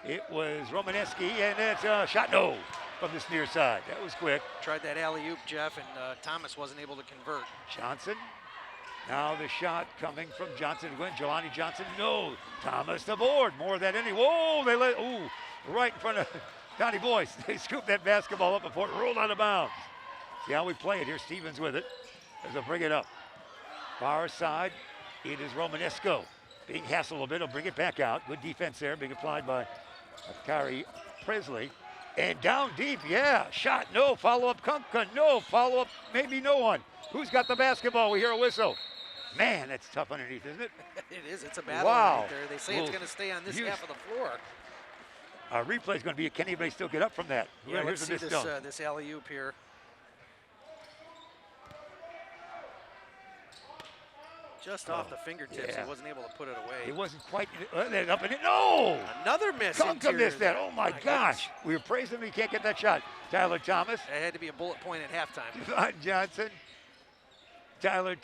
A: It was Romaneski, and that's a shot no from this near side. That was quick.
B: Tried that alley-oop, Jeff, and Thomas wasn't able to convert.
A: Johnson. Now the shot coming from Johnson to win. Jelani Johnson, no. Thomas the board. More of that anyway. Whoa, they let, ooh, right in front of Donnie Boyce. They scooped that basketball up before it rolled out of bounds. See how we play it here. Stevens with it as they'll bring it up. Far side, it is Romanesco. Being hassled a little bit, he'll bring it back out. Good defense there, being applied by Akari Presley. And down deep, yeah, shot, no, follow-up Kunka, no, follow-up, maybe no one. Who's got the basketball? We hear a whistle. Man, that's tough underneath, isn't it?
B: It is, it's a battle right there. They say it's going to stay on this half of the floor.
A: Our replay is going to be, can anybody still get up from that?
B: Yeah, let's see this alley-oop here. Just off the fingertips, he wasn't able to put it away.
A: It wasn't quite up and in. No!
B: Another miss.
A: Kunka missed that. Oh my gosh. We were praising him. He can't get that shot. Tyler Thomas.
B: It had to be a bullet point at halftime.
A: Javon Johnson. Tyler's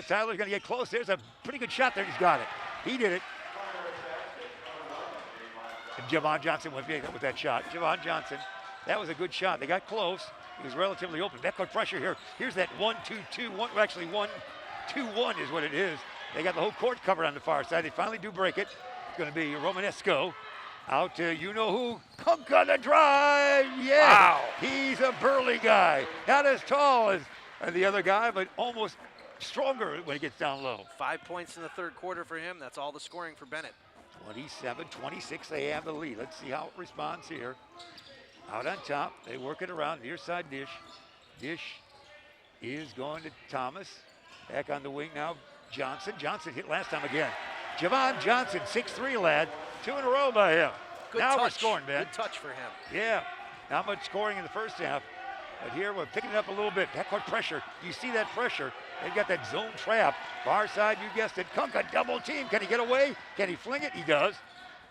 A: going to get close. There's a pretty good shot there. He's got it. He did it. And Javon Johnson was being up with that shot. Javon Johnson. That was a good shot. They got close. He was relatively open. Backcourt pressure here. Here's that 1-2-2. Actually, 1-2-1 is what it is. They got the whole court covered on the far side. They finally do break it. It's going to be Romanesco. Out to you-know-who. Kunka the drive. Yeah.
B: Wow.
A: He's a burly guy. Not as tall as the other guy, but almost stronger when he gets down low.
B: 5 points in the third quarter for him. That's all the scoring for Benet.
A: 27-26, they have the lead. Let's see how it responds here. Out on top, they work it around, near side dish. Dish is going to Thomas. Back on the wing now, Johnson. Johnson hit last time again. Javon Johnson, 6'3", lad. 2 in a row by him.
B: Good
A: now
B: touch.
A: We're scoring, Ben.
B: Good touch for him.
A: Yeah, not much scoring in the first half. But here we're picking it up a little bit. Backcourt pressure. You see that pressure. They've got that zone trap. Far side, you guessed it. Kunka double team. Can he get away? Can he fling it? He does.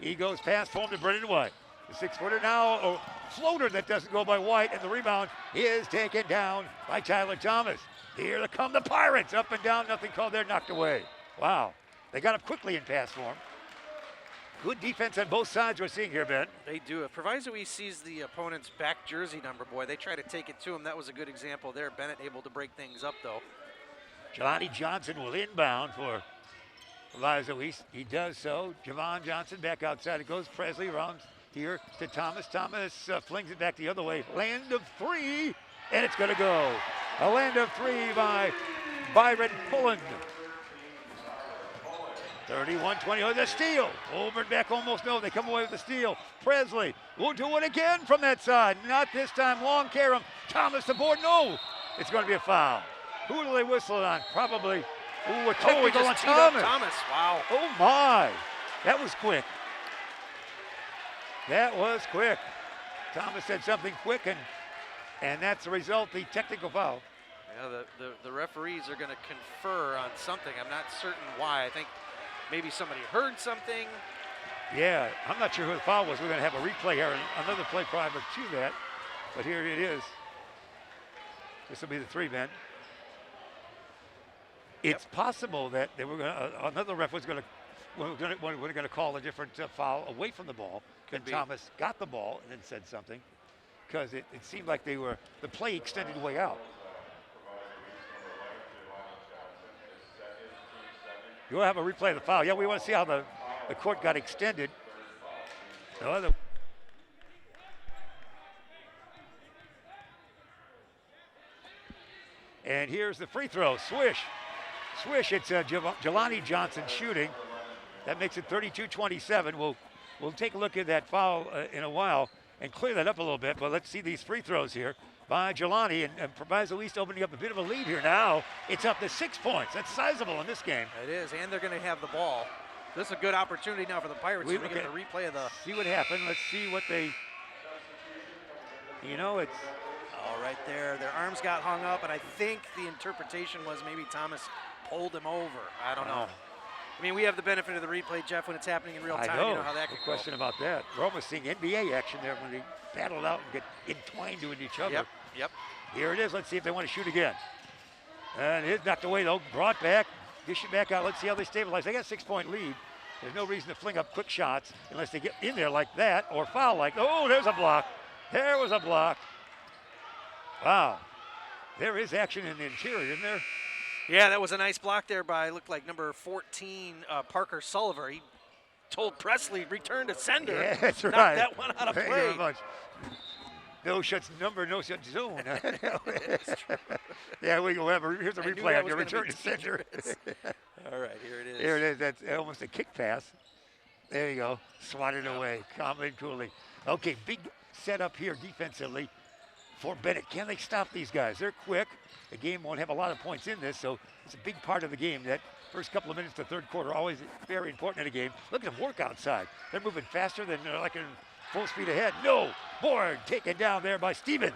A: He goes past home to Brendan White. The 6-footer now, a floater that doesn't go by White, and the rebound is taken down by Tyler Thomas. Here come the Pirates. Up and down, nothing called there, knocked away. Wow. They got up quickly in pass form. Good defense on both sides we're seeing here, Ben.
B: They do. If Proviso East sees the opponent's back jersey number, boy, they try to take it to him. That was a good example there. Benet able to break things up, though.
A: Jelani Johnson will inbound for Proviso East. He does so. Javon Johnson back outside. It goes Presley around here to Thomas. Thomas flings it back the other way. Land of three, and it's going to go. A land of three by Byron Pullen. 31-20, oh, the steal. Over and back almost, no, they come away with the steal. Presley will do it again from that side. Not this time, long carom. Thomas the board, no. It's going to be a foul. Who do they whistle it on? Probably, ooh, a technical on Thomas.
B: Thomas, wow.
A: Oh my, that was quick. That was quick. Thomas said something quick, and that's the result, the technical foul.
B: Yeah, the referees are going to confer on something. I'm not certain why. I think maybe somebody heard something.
A: Yeah, I'm not sure who the foul was. We're going to have a replay here, another play prior to that. But here it is. This will be the three, Ben. It's possible that they were going to, another ref was going to, we're going to call a different foul away from the ball. Then Thomas got the ball and then said something, because it seemed like the play extended way out. You'll have a replay of the foul. Yeah, we want to see how the court got extended. No other. And here's the free throw. Swish. Swish. It's Jelani Johnson shooting. That makes it 32-27. We'll take a look at that foul in a while and clear that up a little bit. But let's see these free throws here by Jelani, and Proviso East opening up a bit of a lead here now. It's up to 6 points. That's sizable in this game.
B: It is, and they're going to have the ball. This is a good opportunity now for the Pirates to get the replay of the.
A: See what happened. Let's see what they. You know, it's.
B: Oh, right there. Their arms got hung up, and I think the interpretation was maybe Thomas pulled him over. I don't know. I mean, we have the benefit of the replay, Jeff, when it's happening in real time.
A: I know.
B: You know how that could
A: No question about that. We're almost seeing NBA action there when they battle out and get entwined with each other.
B: Yep.
A: Here it is. Let's see if they want to shoot again. And it is knocked away, though. Brought back. Dish it back out. Let's see how they stabilize. They got a 6-point lead. There's no reason to fling up quick shots unless they get in there like that or foul like. Oh, there's a block. There was a block. Wow. There is action in the interior, isn't there?
B: Yeah, that was a nice block there by, looked like number 14, Parker Sullivan. He told Presley, return to sender.
A: Yeah, that's
B: Knocked
A: right.
B: that one out of
A: Thank you
B: play.
A: very much. No shuts number, no shuts zone. Yeah, we go have here's a replay on your return to center.
B: All right, here it is.
A: Here it is. That's almost a kick pass. There you go. Swatted away, calmly and coolly. Okay, big setup here defensively for Benet. Can they stop these guys? They're quick. The game won't have a lot of points in this, so it's a big part of the game. That first couple of minutes of the third quarter always very important in a game. Look at them work outside. They're moving faster than like in full speed ahead. No, board taken down there by Stevens.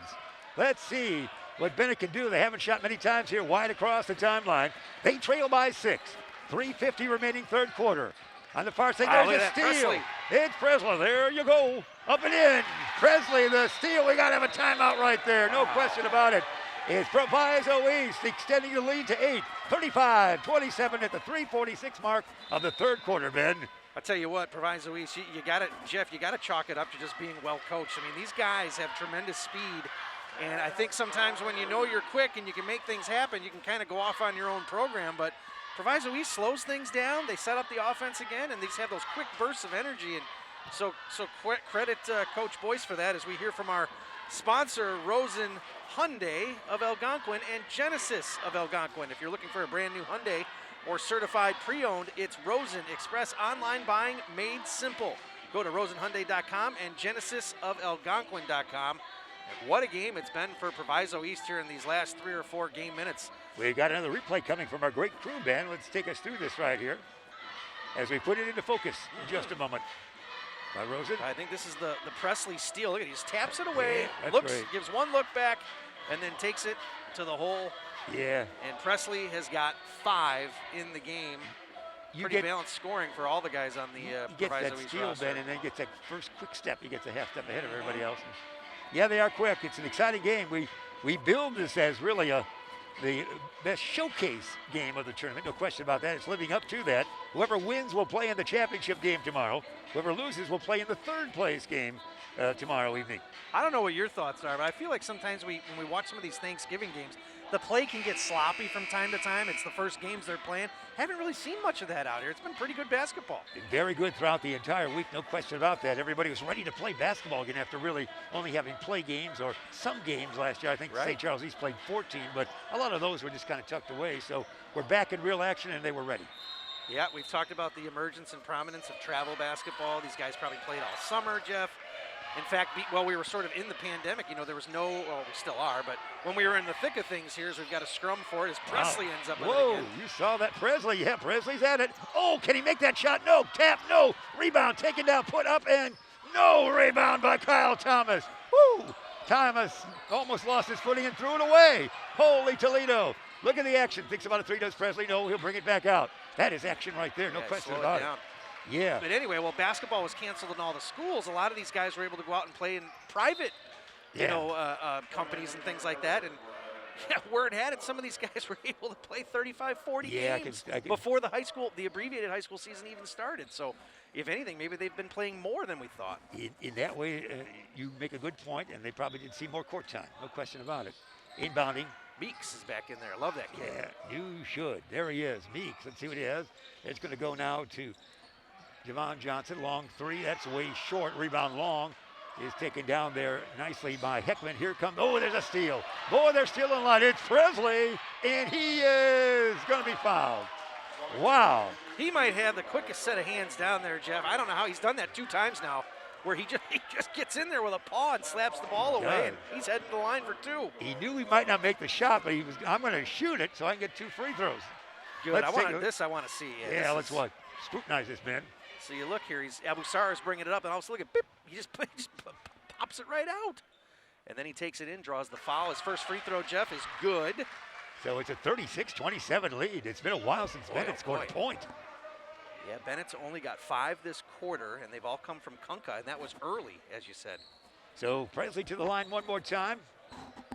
A: Let's see what Benet can do. They haven't shot many times here, wide across the timeline. They trail by 6. 3:50 remaining third quarter. On the far side, there's a steal.
B: Presley.
A: It's Presley. There you go. Up and in. Presley, the steal. We got to have a timeout right there. No question about it. It's Proviso East extending the lead to 8. 35-27 at the 3:46 mark of the third quarter, Ben.
B: I'll tell you what, Proviso East, you got to, Jeff, you got to chalk it up to just being well coached. I mean, these guys have tremendous speed, and I think sometimes when you know you're quick and you can make things happen, you can kind of go off on your own program, but Proviso East slows things down. They set up the offense again, and these have those quick bursts of energy, and so credit Coach Boyce for that as we hear from our sponsor, Rosen Hyundai of Algonquin and Genesis of Algonquin. If you're looking for a brand new Hyundai or certified pre-owned, it's Rosen Express online buying made simple. Go to rosenhyundai.com and genesisofalgonquin.com. And what a game it's been for Proviso East here in these last 3 or 4 game minutes.
A: We got another replay coming from our great crew, Ben. Let's take us through this right here as we put it into focus in just a moment. By Rosen.
B: I think this is the Presley steal. Look at it, he just taps it away,
A: Yeah,
B: looks,
A: great.
B: gives one look back, and then takes it to the hole.
A: Yeah.
B: And Presley has got 5 in the game. Pretty balanced scoring for all the guys on the Proviso
A: that
B: East
A: steal,
B: roster.
A: Ben, and then gets that first quick step. He gets a half step ahead of everybody else. And yeah, they are quick. It's an exciting game. We build this as really the best showcase game of the tournament. No question about that. It's living up to that. Whoever wins will play in the championship game tomorrow. Whoever loses will play in the third place game tomorrow evening.
B: I don't know what your thoughts are, but I feel like sometimes when we watch some of these Thanksgiving games, the play can get sloppy from time to time. It's the first games they're playing. Haven't really seen much of that out here. It's been pretty good basketball.
A: Very good throughout the entire week, no question about that. Everybody was ready to play basketball again after really only having play games or some games last year. I think St. Charles East played 14, but a lot of those were just kind of tucked away. So we're back in real action, and they were ready.
B: Yeah, we've talked about the emergence and prominence of travel basketball. These guys probably played all summer, Jeff. In fact, while we were sort of in the pandemic, there was no, well, we still are, but when we were in the thick of things here, we've got a scrum for it as Presley ends up with it again.
A: You saw that, Presley. Yeah, Presley's at it. Oh, can he make that shot? No. Tap, no. Rebound, taken down, put up, and no rebound by Kyle Thomas. Woo! Thomas almost lost his footing and threw it away. Holy Toledo. Look at the action. Thinks about a 3, does Presley. No, he'll bring it back out. That is action right there. No question about it. Yeah.
B: But anyway, well, basketball was canceled in all the schools. A lot of these guys were able to go out and play in private, companies and things like that. And word had it, some of these guys were able to play 35, 40 games before the abbreviated high school season even started. So, if anything, maybe they've been playing more than we thought.
A: In that way, you make a good point, and they probably did see more court time. No question about it. Inbounding.
B: Meeks is back in there. Love that kid.
A: Yeah, you should. There he is. Meeks. Let's see what he has. It's going to go now to Javon Johnson. Long 3. That's way short. Rebound long is taken down there nicely by Heckman. Here comes. Oh, there's a steal. Boy, they're stealing line. It's Presley, and he is going to be fouled. Wow.
B: He might have the quickest set of hands down there, Jeff. I don't know how he's done that 2 times now, where he just gets in there with a paw and slaps the ball away, and he's heading to the line for 2.
A: He knew he might not make the shot, but I'm going to shoot it so I can get 2 free throws.
B: Good. I want to see.
A: Yeah, let's watch. Scrutinize this, man.
B: So you look here, Abu Sarr's bringing it up, and also look at, beep, he just pops it right out. And then he takes it in, draws the foul. His first free throw, Jeff, is good.
A: So it's a 36-27 lead. It's been a while since Benet scored a point.
B: Yeah, Bennett's only got 5 this quarter, and they've all come from Kunka, and that was early, as you said.
A: So Presley to the line one more time.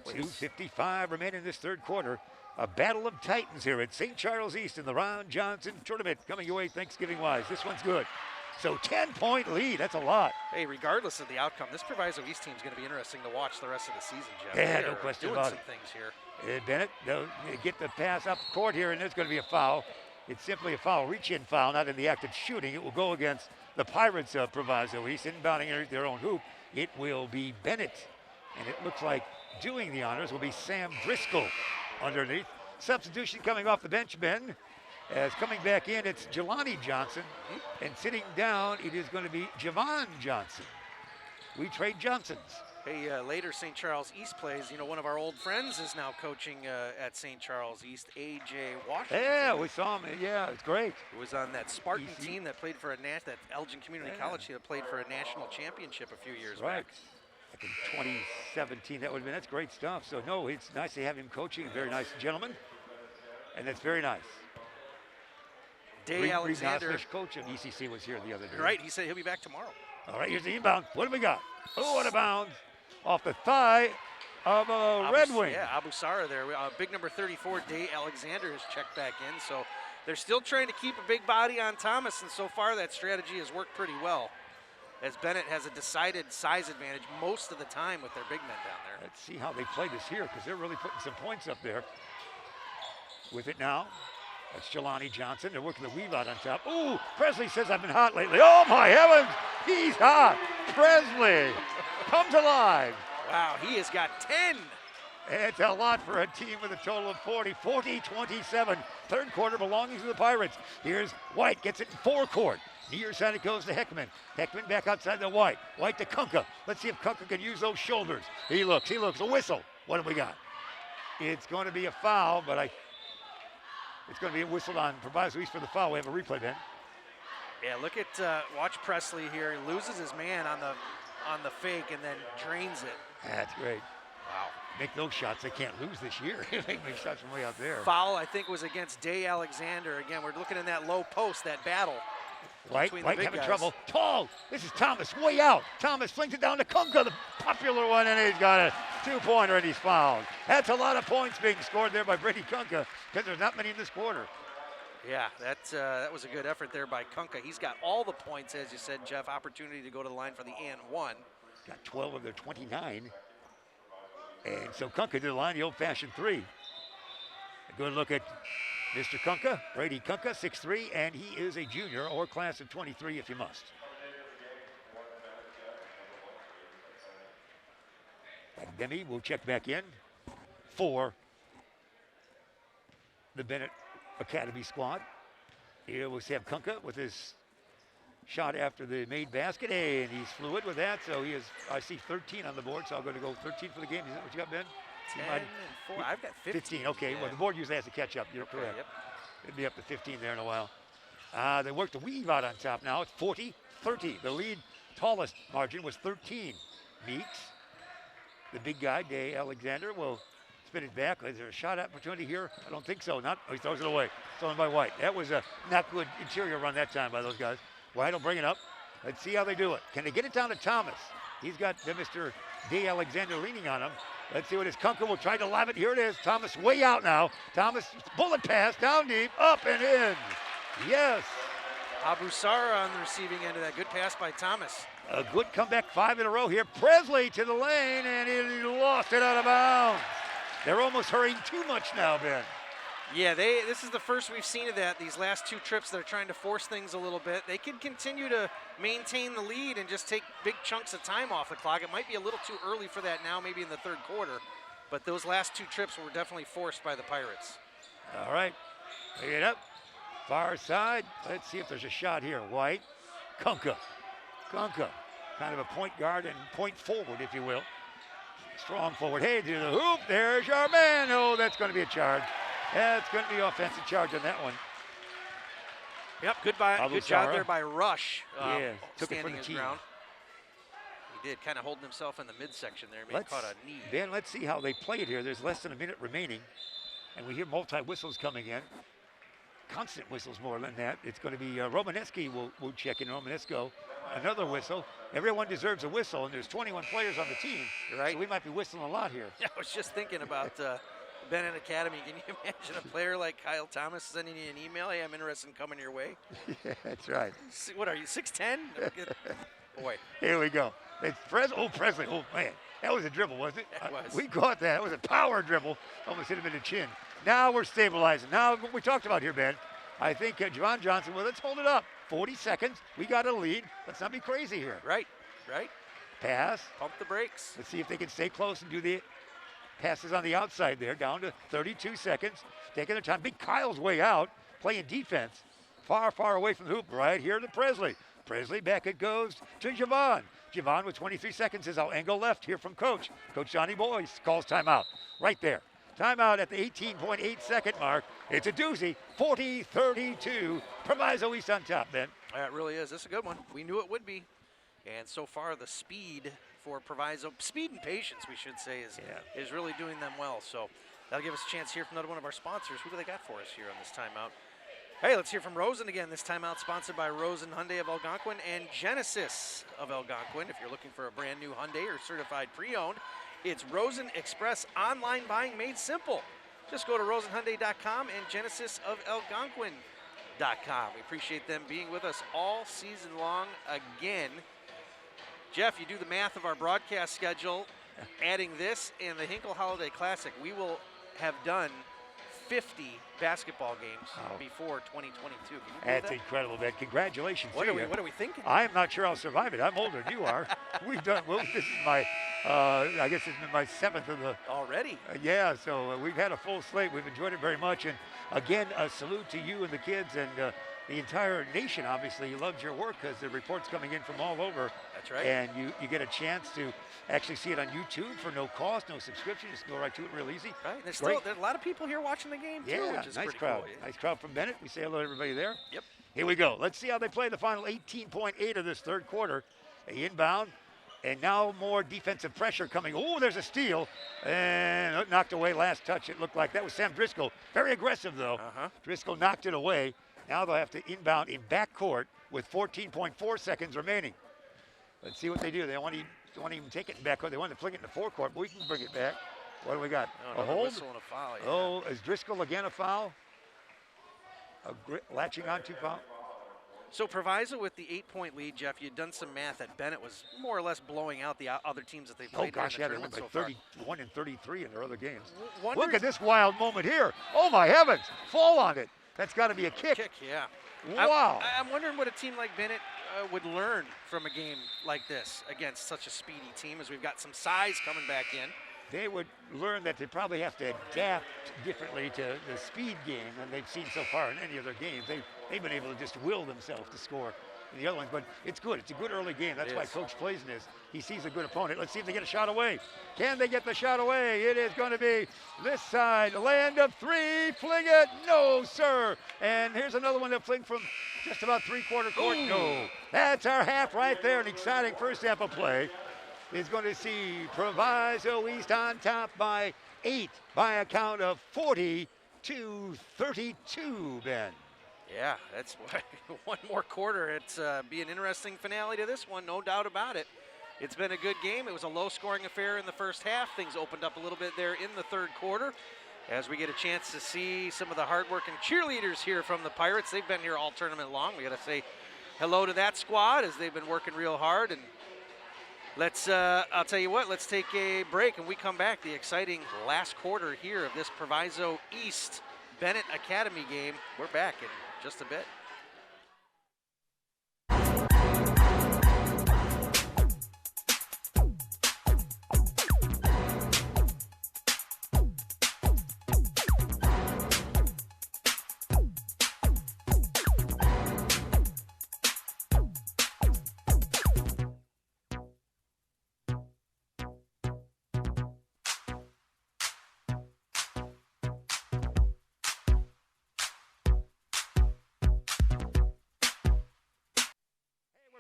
A: 2:55 remaining in this third quarter. A battle of titans here at St. Charles East in the Ron Johnson tournament coming your way Thanksgiving-wise. This one's good. So 10-point lead, that's a lot.
B: Hey, regardless of the outcome, this Proviso East team is going to be interesting to watch the rest of the season, Jeff.
A: Yeah, no question about it.
B: Doing some things here.
A: Bennett, they'll get the pass up court here, and there's going to be a foul. It's simply a foul, reach-in foul, not in the act of shooting. It will go against the Pirates of Proviso East, inbounding underneath their own hoop. It will be Bennett, and it looks like doing the honors will be Sam Driscoll underneath. Substitution coming off the bench, Ben. As coming back in, it's Jelani Johnson. And sitting down, it is going to be Javon Johnson. We trade Johnsons.
B: Hey, later St. Charles East plays. One of our old friends is now coaching at St. Charles East, A.J. Washington.
A: Yeah, we saw him. Yeah, it's great.
B: He was on that Spartan team that played for that Elgin Community College team that played for a national championship a few years back.
A: Back in 2017, that's great stuff. So, no, it's nice to have him coaching. Very nice gentleman. And that's very nice.
B: Day Alexander.
A: Coach of ECC was here the other day.
B: Right, he said he'll be back tomorrow.
A: All right, here's the inbound. What do we got? Oh, what a bounce off the thigh of Redwings.
B: Yeah, Abu Sarr there. Big number 34, Day Alexander has checked back in. So they're still trying to keep a big body on Thomas, and so far that strategy has worked pretty well, as Benet has a decided size advantage most of the time with their big men down there.
A: Let's see how they play this here, because they're really putting some points up there. With it now, that's Jelani Johnson. They're working the weave out on top. Ooh, Presley says I've been hot lately. Oh, my heavens, he's hot. Presley comes alive.
B: Wow, he has got 10.
A: It's a lot for a team with a total of 40. 40-27. Third quarter belonging to the Pirates. Here's White, gets it in forecourt. Near side it goes to Heckman. Heckman back outside the White. White to Kunka. Let's see if Kunka can use those shoulders. He looks. A whistle. What do we got? It's going to be a foul, but it's going to be a whistle on Proviso East for the foul. We have a replay, Ben.
B: Yeah, look at watch Presley here. He loses his man on the fake and then drains it.
A: That's great.
B: Wow.
A: Make those shots. They can't lose this year. They make shots from way out there.
B: Foul, I think, was against Day Alexander. Again, we're looking in that low post, that battle.
A: White
B: between the big
A: having
B: guys.
A: trouble. Tall. This is Thomas way out. Thomas flings it down to Kunka, the popular one, and he's got a 2-pointer, and he's fouled. That's a lot of points being scored there by Brady Kunka because there's not many in this quarter.
B: Yeah, that was a good effort there by Kunka. He's got all the points, as you said, Jeff. Opportunity to go to the line for the and one.
A: Got 12 of their 29. And so Kunka to the line, the old-fashioned 3. A good look at Mr. Kunka, Brady Kunka, 6'3", and he is a junior or class of 23 if you must. Demi will check back in for the Benet Academy squad. Here we'll have Kunka with his shot after the made basket, and he's fluid with that, so he is, I see 13 on the board, so I'm going to go 13 for the game. Is that what you got, Ben?
B: 10 and 4. I've got 15.
A: Okay,
B: yeah.
A: well, the board usually has to catch up. You're correct.
B: Yep.
A: It'll be up to 15 there in a while. They worked the weave out on top now. It's 40-30. The lead tallest margin was 13. Meeks, the big guy, Day Alexander, will spin it back. Is there a shot opportunity here? I don't think so. Not. Oh, he throws it away. Stolen by White. That was a not good interior run that time by those guys. White will bring it up. Let's see how they do it. Can they get it down to Thomas? He's got Mr. Day Alexander leaning on him. Let's see what his Kunka will try to lob it. Here it is. Thomas way out now. Thomas bullet pass down deep, up and in. Yes.
B: Abu Sara on the receiving end of that. Good pass by Thomas.
A: A good comeback, 5 in a row here. Presley to the lane, and he lost it out of bounds. They're almost hurrying too much now, Ben.
B: Yeah, this is the first we've seen of that. These last 2 trips, they're trying to force things a little bit. They can continue to maintain the lead and just take big chunks of time off the clock. It might be a little too early for that now, maybe in the 3rd quarter. But those last 2 trips were definitely forced by the Pirates.
A: All right, bring it up. Far side. Let's see if there's a shot here. White, Kunka, kind of a point guard and point forward, if you will. Strong forward. Hey, to the hoop. There's your man. Oh, that's going to be a charge. That's going to be offensive charge on that one.
B: Yep, good job there by Rush.
A: Yeah, took it for
B: standing
A: the
B: his
A: team.
B: ground. He did, kind of holding himself in the midsection there. Maybe caught a knee.
A: Ben, let's see how they play it here. There's less than a minute remaining, and we hear multi-whistles coming in. Constant whistles more than that. It's going to be Romaneski will check in. Romanesco, another whistle. Everyone deserves a whistle, and there's 21 players on the team.
B: Right.
A: So we might be whistling a lot here.
B: Yeah, I was just thinking about Benet Academy. Can you imagine a player like Kyle Thomas sending you an email? Hey, I'm interested in coming your way.
A: Yeah, that's right.
B: What are you, 6'10"? Boy.
A: Here we go. It's Presley. Oh, man. That was a dribble, wasn't it?
B: It was.
A: We caught that. It was a power dribble. Almost hit him in the chin. Now we're stabilizing. Now what we talked about here, Ben. I think Javon Johnson, well, let's hold it up. 40 seconds. We got a lead. Let's not be crazy here.
B: Right.
A: Pass.
B: Pump the brakes.
A: Let's see if they can stay close and do the passes on the outside there. Down to 32 seconds. Taking their time. Big Kyle's way out. Playing defense. Far, far away from the hoop. Right here to Presley. Presley back it goes to Javon. Javon with 23 seconds is out. Angle left here from Coach. Coach Johnny Boyce calls timeout. Right there. Timeout at the 18.8 second mark. It's a doozy. 40-32. Proviso East on top, Ben.
B: It really is. This is a good one. We knew it would be. And so far, the speed for Proviso, speed and patience, we should say, is really doing them well. So that'll give us a chance to hear from another one of our sponsors. Who do they got for us here on this timeout? Hey, let's hear from Rosen again. This timeout sponsored by Rosen Hyundai of Algonquin and Genesis of Algonquin. If you're looking for a brand new Hyundai or certified pre-owned, it's Rosen Express online buying made simple. Just go to rosenhyundai.com and genesisofalgonquin.com. We appreciate them being with us all season long again. Jeff, you do the math of our broadcast schedule, adding this and the Hinkle Holiday Classic, we will have done 50 basketball games before 2022.
A: That's incredible, man. Congratulations to you.
B: What are we thinking?
A: I'm not sure I'll survive it. I'm older than you are. This is my, I guess it's my 7th of the.
B: Already?
A: Yeah, so we've had a full slate. We've enjoyed it very much. And again, a salute to you and the kids and the entire nation, obviously, loves your work because the reports coming in from all over.
B: That's right.
A: And you get a chance to actually see it on YouTube for no cost, no subscription. Just go right to it real easy.
B: Right. There's a lot of people here watching the game, too, which is
A: nice
B: pretty
A: crowd.
B: cool. Yeah.
A: Nice crowd from Benet. We say hello to everybody there.
B: Yep.
A: Here we go. Let's see how they play the final 18.8 of this 3rd quarter. They inbound, And now more defensive pressure coming. Oh, there's a steal. And knocked away last touch. It looked like that was Sam Driscoll. Very aggressive, though. Driscoll knocked it away. Now they'll have to inbound in backcourt with 14.4 seconds remaining. Let's see what they do. They don't want to even take it in backcourt. They want to fling it in the forecourt, but we can bring it back. What do we got?
B: Oh,
A: a hold?
B: Whistle and a foul, yeah.
A: Oh, is Driscoll again a foul? Latching on to foul?
B: So Proviso with the 8-point lead, Jeff. You'd done some math that Benet was more or less blowing out the other teams that they played.
A: Oh gosh, yeah, they went by
B: so
A: 31 and 33 in their other games.
B: Wonders,
A: Look at this wild moment here. Oh my heavens, fall on it. That's got to be a kick.
B: Yeah.
A: Wow.
B: I'm wondering what a team like Benet would learn from a game like this against such a speedy team, as we've got some size coming back in.
A: They would learn that they probably have to adapt differently to the speed game than they've seen so far in any of their games. They've been able to just will themselves to score in the other ones, but it's good. It's a good early game. That's why Coach plays in this. He sees a good opponent. Let's see if they get a shot away. Can they get the shot away? It is going to be this side. Land of three. Fling it. No, sir. And here's another one that fling from just about three-quarter court.
B: Ooh.
A: No. That's our half right there. An exciting first half of play. Is going to see Proviso East on top by 8 by a count of 40-32, Ben.
B: Yeah, that's one more quarter. It's be an interesting finale to this one, no doubt about it. It's been a good game. It was a low-scoring affair in the first half. Things opened up a little bit there in the third quarter as we get a chance to see some of the hard-working cheerleaders here from the Pirates. They've been here all tournament long. We got to say hello to that squad as they've been working real hard. And let's, I'll tell you what, let's take a break and we come back. The exciting last quarter here of this Proviso East Benet Academy game. We're back in just a bit.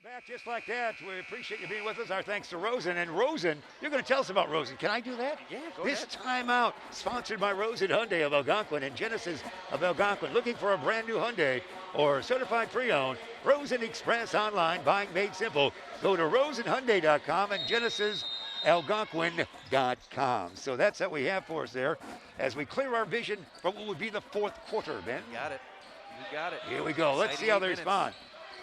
A: Back just like that. We appreciate you being with us. Our thanks to Rosen. And Rosen, you're going to tell us about Rosen. Can I do that?
B: Yeah, go
A: this
B: ahead.
A: time out, sponsored by Rosen Hyundai of Algonquin and Genesis of Algonquin. Looking for a brand new Hyundai or certified pre-owned? Rosen Express online, buying made simple. Go to rosenhyundai.com and genesisalgonquin.com. So that's what we have for us there as we clear our vision for what would be the fourth quarter, Ben.
B: Got it. You got it.
A: Here we go. Let's see how they
B: Exciting
A: respond.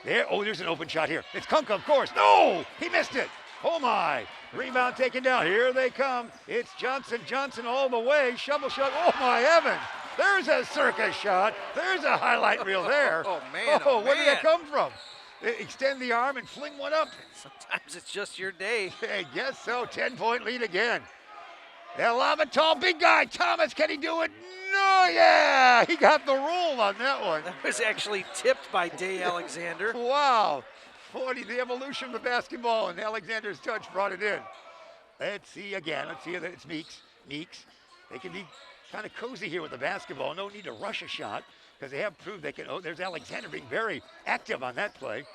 A: There, oh, there's an open shot here. It's Kunka, of course. No, he missed it. Oh my, rebound taken down. Here they come. It's Johnson all the way. Shovel shot. Oh my heavens. There's a circus shot. There's a highlight reel there.
B: Oh, man.
A: Oh, where did that come from? Extend the arm and fling one up.
B: Sometimes it's just your day.
A: I guess so. 10-point lead again. They'll lob it tall. Big guy. Thomas, can he do it? No, yeah. He got the rule on that one.
B: That was actually tipped by Day Alexander.
A: Wow. 40, the evolution of the basketball, and Alexander's touch brought it in. Let's see again. Let's see. It's Meeks. Meeks. They can be kind of cozy here with the basketball. No need to rush a shot because they have proved they can. Oh, there's Alexander being very active on that play.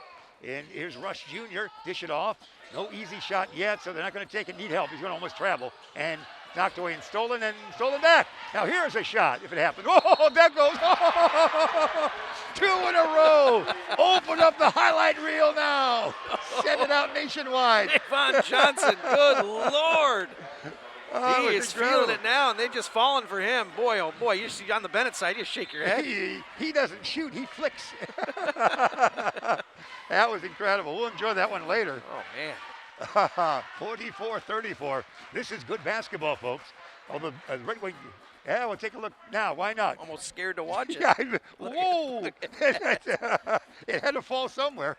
A: And here's Rush Jr. Dish it off. No easy shot yet, so they're not going to take it. Need help. He's going to almost travel. And knocked away and stolen back. Now here's a shot if it happens. Oh, that goes. Oh, 2 in a row. Open up the highlight reel now. Send it out nationwide.
B: Devon Johnson, good Lord.
A: Oh,
B: he is feeling it now, and they've just fallen for him. Boy, oh boy, you see on the Benet side, you shake your head.
A: He doesn't shoot, he flicks. That was incredible. We'll enjoy that one later.
B: Oh, man.
A: 44-34. This is good basketball, folks. Oh, the Red Wing. Yeah, we'll take a look now. Why not?
B: Almost scared to watch it.
A: Yeah, whoa! It had to fall somewhere.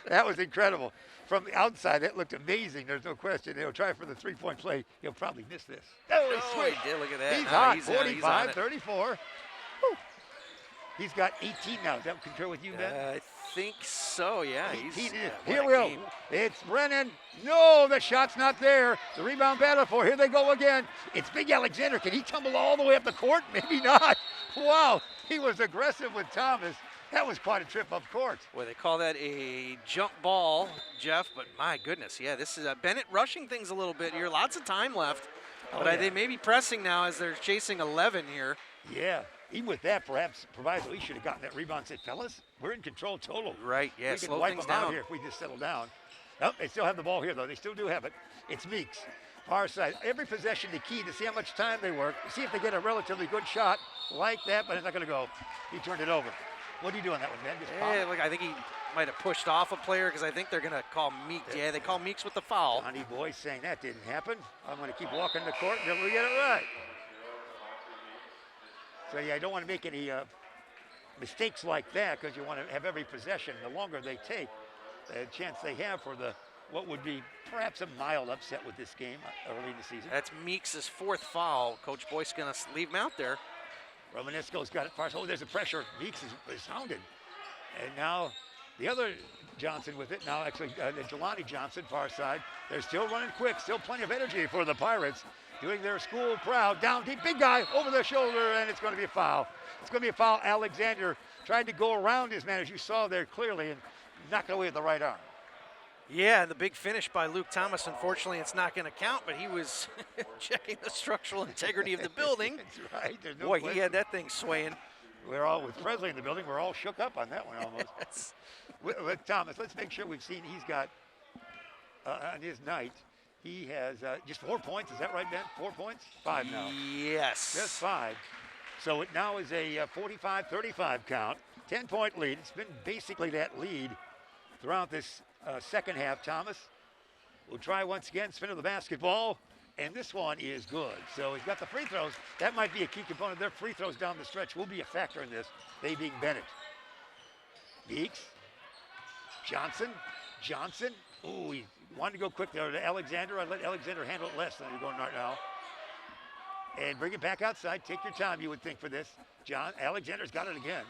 A: That was incredible. From the outside, that looked amazing. There's no question. He'll try for the three-point play. He'll probably miss this. Oh, he switched.
B: He did. Look at that.
A: He's hot. 45-34. He's got 18 now. Does that concur with you, Ben?
B: I think so, yeah.
A: Here we go. It's Brennan. No, the shot's not there. The rebound battle for. Here they go again. It's Big Alexander. Can he tumble all the way up the court? Maybe not. Wow, he was aggressive with Thomas. That was quite a trip up court.
B: Well, they call that a jump ball, Jeff, but my goodness, yeah, this is Benet rushing things a little bit here. Lots of time left, but they may be pressing now as they're chasing 11 here.
A: Yeah, even with that, perhaps Proviso, he should have gotten that rebound and said, fellas, we're in control total.
B: Right, yeah,
A: we can
B: slow
A: wipe
B: things
A: them out
B: down.
A: here if we just settle down. Oh, they still have the ball here, though. They still do have it. It's Meeks. Far side. Every possession, the key to see how much time they work, see if they get a relatively good shot like that, but it's not going to go. He turned it over. What do you do on that one, man? Just
B: Yeah, look, I think he might have pushed off a player because I think they're going to call Meeks. Yeah, they call Meeks with the foul.
A: Johnny Boy saying that didn't happen. I'm going to keep walking the court until we get it right. So, yeah, I don't want to make any mistakes like that because you want to have every possession. The longer they take, the chance they have for what would be perhaps a mild upset with this game early in the season.
B: That's Meeks' fourth foul. Coach Boyce going to leave him out there.
A: Romanesco's got it far. Oh, there's a pressure. Meeks is hounded. And now the other Johnson with it. Now actually Jelani Johnson, far side. They're still running quick. Still plenty of energy for the Pirates. Doing their school proud. Down deep. Big guy over the shoulder. And it's going to be a foul. It's going to be a foul. Alexander tried to go around his man, as you saw there clearly, and knocked away with the right arm.
B: Yeah, and the big finish by Luke Thomas, unfortunately, it's not going to count, but he was checking the structural integrity of the building.
A: That's right. There's no
B: Boy,
A: question.
B: he had that thing swaying.
A: We're all, with Presley in the building, we're all shook up on that one almost.
B: Yes.
A: With Thomas, let's make sure we've seen he's got, on his night, he has just 4 points. Is that right, Ben? 4 points? 5 now.
B: Yes.
A: Just 5. So it now is a 45-35 count. 10-point lead. It's been basically that lead throughout this second half. Thomas will try once again, spin of the basketball, and this one is good. So he's got the free throws. That might be a key component. Their free throws down the stretch will be a factor in this, they being Benet. Meeks, Johnson. Ooh, he wanted to go quick there to Alexander. I let Alexander handle it less than he's going right now. And bring it back outside. Take your time, you would think, for this. Alexander's got it again.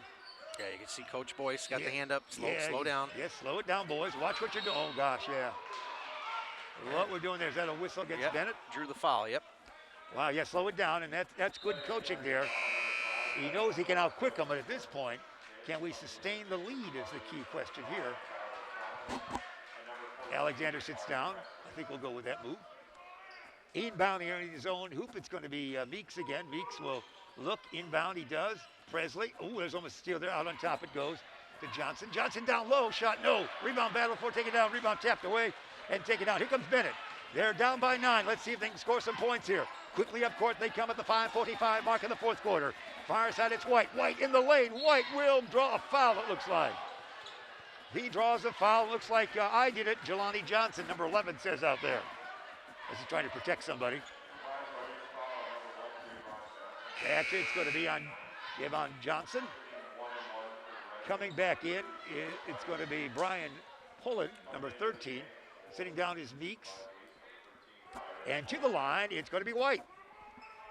B: Yeah, you can see Coach Boyce got the hand up. Slow down.
A: Yes, slow it down, boys. Watch what you're doing. Oh, gosh, yeah. What we're doing there, is that a whistle against Benet?
B: Drew the foul, yep.
A: Wow, yeah, slow it down, and that's good coaching there. He knows he can outquick him, but at this point, can we sustain the lead is the key question here. Alexander sits down. I think we'll go with that move. Inbound here in his own hoop. It's going to be Meeks again. Meeks will look inbound. He does. Presley. Oh, there's almost a steal there. Out on top it goes to Johnson. Johnson down low. Shot no. Rebound battle for take it down. Rebound tapped away and take it down. Here comes Benet. They're down by 9. Let's see if they can score some points here. Quickly up court. They come at the 5:45 mark in the fourth quarter. Far side, it's White. White in the lane. White will draw a foul, it looks like. He draws a foul. Looks like I did it. Jelani Johnson, number 11, says out there. As he's trying to protect somebody. Actually, it's going to be on Devon Johnson. Coming back in, it's going to be Brian Pullen, number 13. Sitting down is Meeks. And to the line, it's going to be White.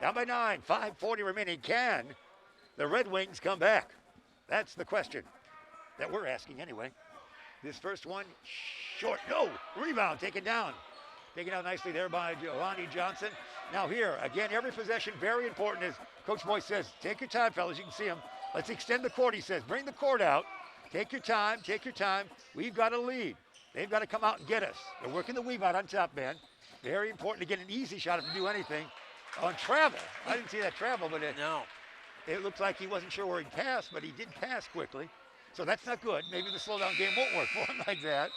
A: Down by 9, 5:40 remaining. Can the Red Wings come back? That's the question that we're asking anyway. This first one, short. No, rebound taken down. Taken out nicely there by Jelani Johnson. Now here, again, every possession, very important, as Coach Boyce says, take your time, fellas. You can see him. Let's extend the court, he says. Bring the court out. Take your time, take your time. We've got a lead. They've got to come out and get us. They're working the weave out on top, man. Very important to get an easy shot if you do anything. On travel. I didn't see that travel, but it looks like he wasn't sure where he passed, but he did pass quickly. So that's not good. Maybe the slowdown game won't work for him like that.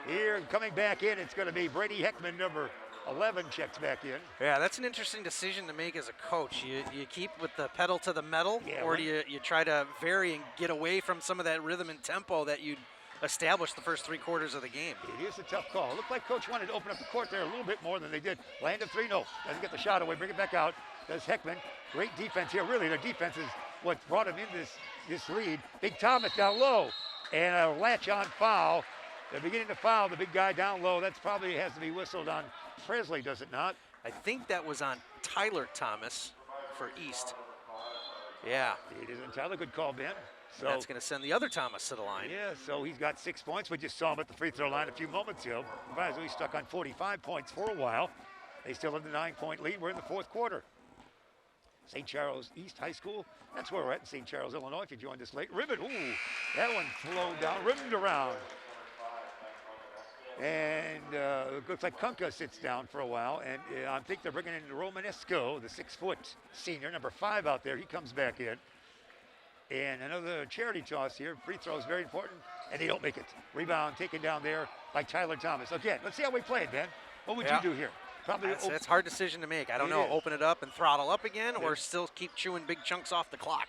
A: Here, coming back in, it's going to be Brady Heckman, number 11, checks back in.
B: Yeah, that's an interesting decision to make as a coach. You keep with the pedal to the metal, or do you try to vary and get away from some of that rhythm and tempo that you'd established the first 3 quarters of the game?
A: It is a tough call. It looked like Coach wanted to open up the court there a little bit more than they did. Land of 3, no. Doesn't get the shot away. Bring it back out. Does Heckman. Great defense here. Really, their defense is what brought him in this lead. Big Thomas down low. And a latch-on foul. They're beginning to foul the big guy down low. That's probably has to be whistled on Presley, does it not?
B: I think that was on Tyler Thomas for East. Yeah.
A: It isn't Tyler. Good call, Ben.
B: So that's going to send the other Thomas to the line.
A: Yeah, so he's got 6 points. We just saw him at the free throw line a few moments ago. Proviso, he's stuck on 45 points for a while. They still have the 9-point lead. We're in the fourth quarter. St. Charles East High School. That's where we're at in St. Charles, Illinois, if you joined us late. Ribbon, ooh, that one slowed down, rimmed around. And looks like Kunka sits down for a while, and I think they're bringing in Romanesco, the 6-foot senior, number 5 out there. He comes back in. And another charity toss here. Free throw is very important, and they don't make it. Rebound taken down there by Tyler Thomas. Again, let's see how we play it, Ben. What would you do here? Probably
B: that's a hard decision to make. I don't know. Open it up and throttle up again, or still keep chewing big chunks off the clock.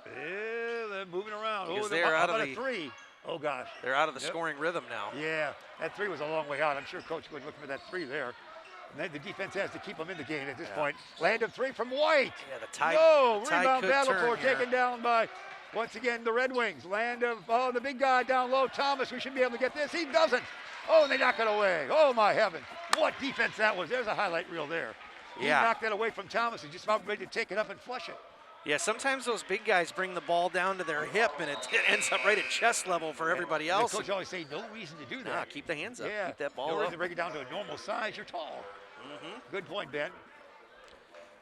A: They're moving around.
B: Because they're out of
A: the 3. Oh, gosh.
B: They're out of the scoring rhythm now.
A: Yeah, that 3 was a long way out. I'm sure Coach would look for that 3 there. And then the defense has to keep them in the game at this point. Land of 3 from White.
B: Yeah, the tide.
A: Rebound battle for taken down by, once again, the Red Wings. Land of, the big guy down low, Thomas. We should be able to get this. He doesn't. Oh, they knock it away. Oh, my heavens. What defense that was. There's a highlight reel there. He knocked that away from Thomas and just about ready to take it up and flush it.
B: Yeah, sometimes those big guys bring the ball down to their hip, and it ends up right at chest level for everybody else.
A: The coach always say, no reason to do that.
B: Nah, keep the hands up.
A: Yeah.
B: Keep that ball
A: no
B: up.
A: reason to bring it down to a normal size. You're tall. Good point, Ben.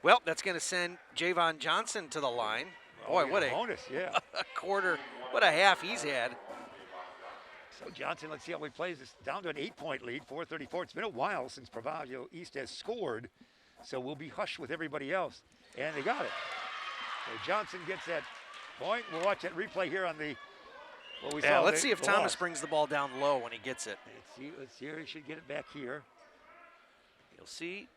B: Well, that's going to send Javon Johnson to the line. Boy, what a
A: bonus,
B: a quarter, what a half he's had.
A: So Johnson, let's see how he plays this. Down to an 8-point lead, 4:34. It's been a while since Proviso East has scored, so we'll be hushed with everybody else. And they got it. So Johnson gets that point. We'll watch that replay here on the what we saw.
B: Let's see if Thomas brings the ball down low when he gets it.
A: Let's see. He should get it back here.
B: You'll see.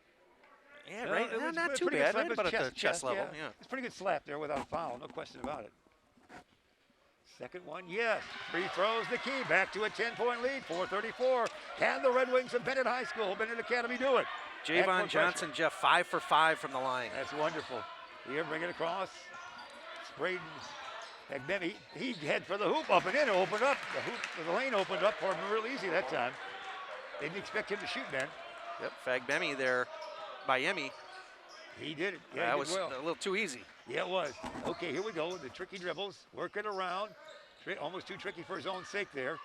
B: Yeah, right. Not too bad. Right about at the chest level. Yeah.
A: It's a pretty good slap there without a foul. No question about it. Second one, yes. Free throws the key. Back to a 10-point lead, 4:34. Can the Red Wings of Benet High School, Benet Academy do it?
B: Javon Johnson, Jeff, 5 for 5 from the line.
A: That's wonderful. Here, bring it across. Braden Benet, he head for the hoop, up and in, opened up. The lane opened up for him real easy that time. They didn't expect him to shoot, Ben.
B: Yep, Fagbemi there by Yemi.
A: He did it. Yeah,
B: that was a little too easy.
A: Yeah, it was. Okay, here we go. The tricky dribbles, working around. Almost too tricky for his own sake there.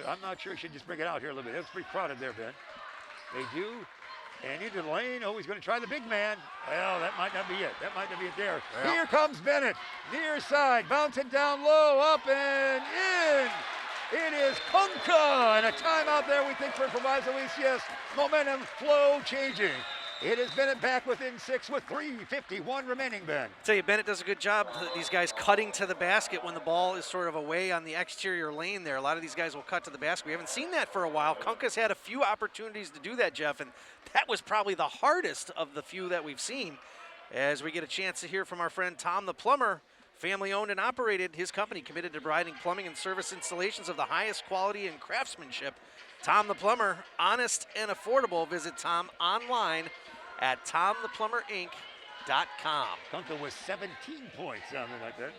A: I'm not sure he should just bring it out here a little bit. It's pretty crowded there, Ben. They do. And into the lane. Oh, he's going to try the big man. Well, that might not be it. That might not be it there. Well, here comes Benet. Near side. Bounce it down low. Up and in. It is Kunka. And a timeout there, we think, for Proviso East. Yes, momentum, flow changing. It has Benet back within 6 with 3:51 remaining, Ben.
B: I tell you, Benet does a good job. These guys cutting to the basket when the ball is sort of away on the exterior lane there. A lot of these guys will cut to the basket. We haven't seen that for a while. Kunka's had a few opportunities to do that, Jeff, and that was probably the hardest of the few that we've seen. As we get a chance to hear from our friend Tom the Plumber, family owned and operated, his company committed to providing plumbing and service installations of the highest quality and craftsmanship. Tom the Plumber, honest and affordable. Visit Tom online at TomThePlumberInc.com.
A: Kunka was 17 points, something like that.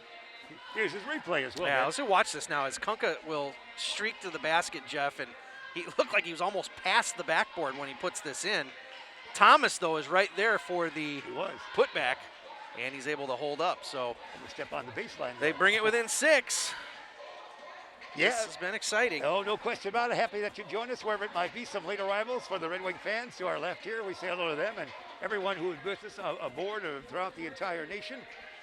A: Here's his replay as well.
B: Yeah, let's watch this now as Kunka will streak to the basket, Jeff, and he looked like he was almost past the backboard when he puts this in. Thomas, though, is right there for the putback, and he's able to hold up. So
A: step on the baseline.
B: They bring it within 6.
A: Yeah.
B: This has been exciting.
A: Oh, no question about it. Happy that you joined us, wherever it might be. Some late arrivals for the Red Wing fans to our left here. We say hello to them and everyone who is with us aboard throughout the entire nation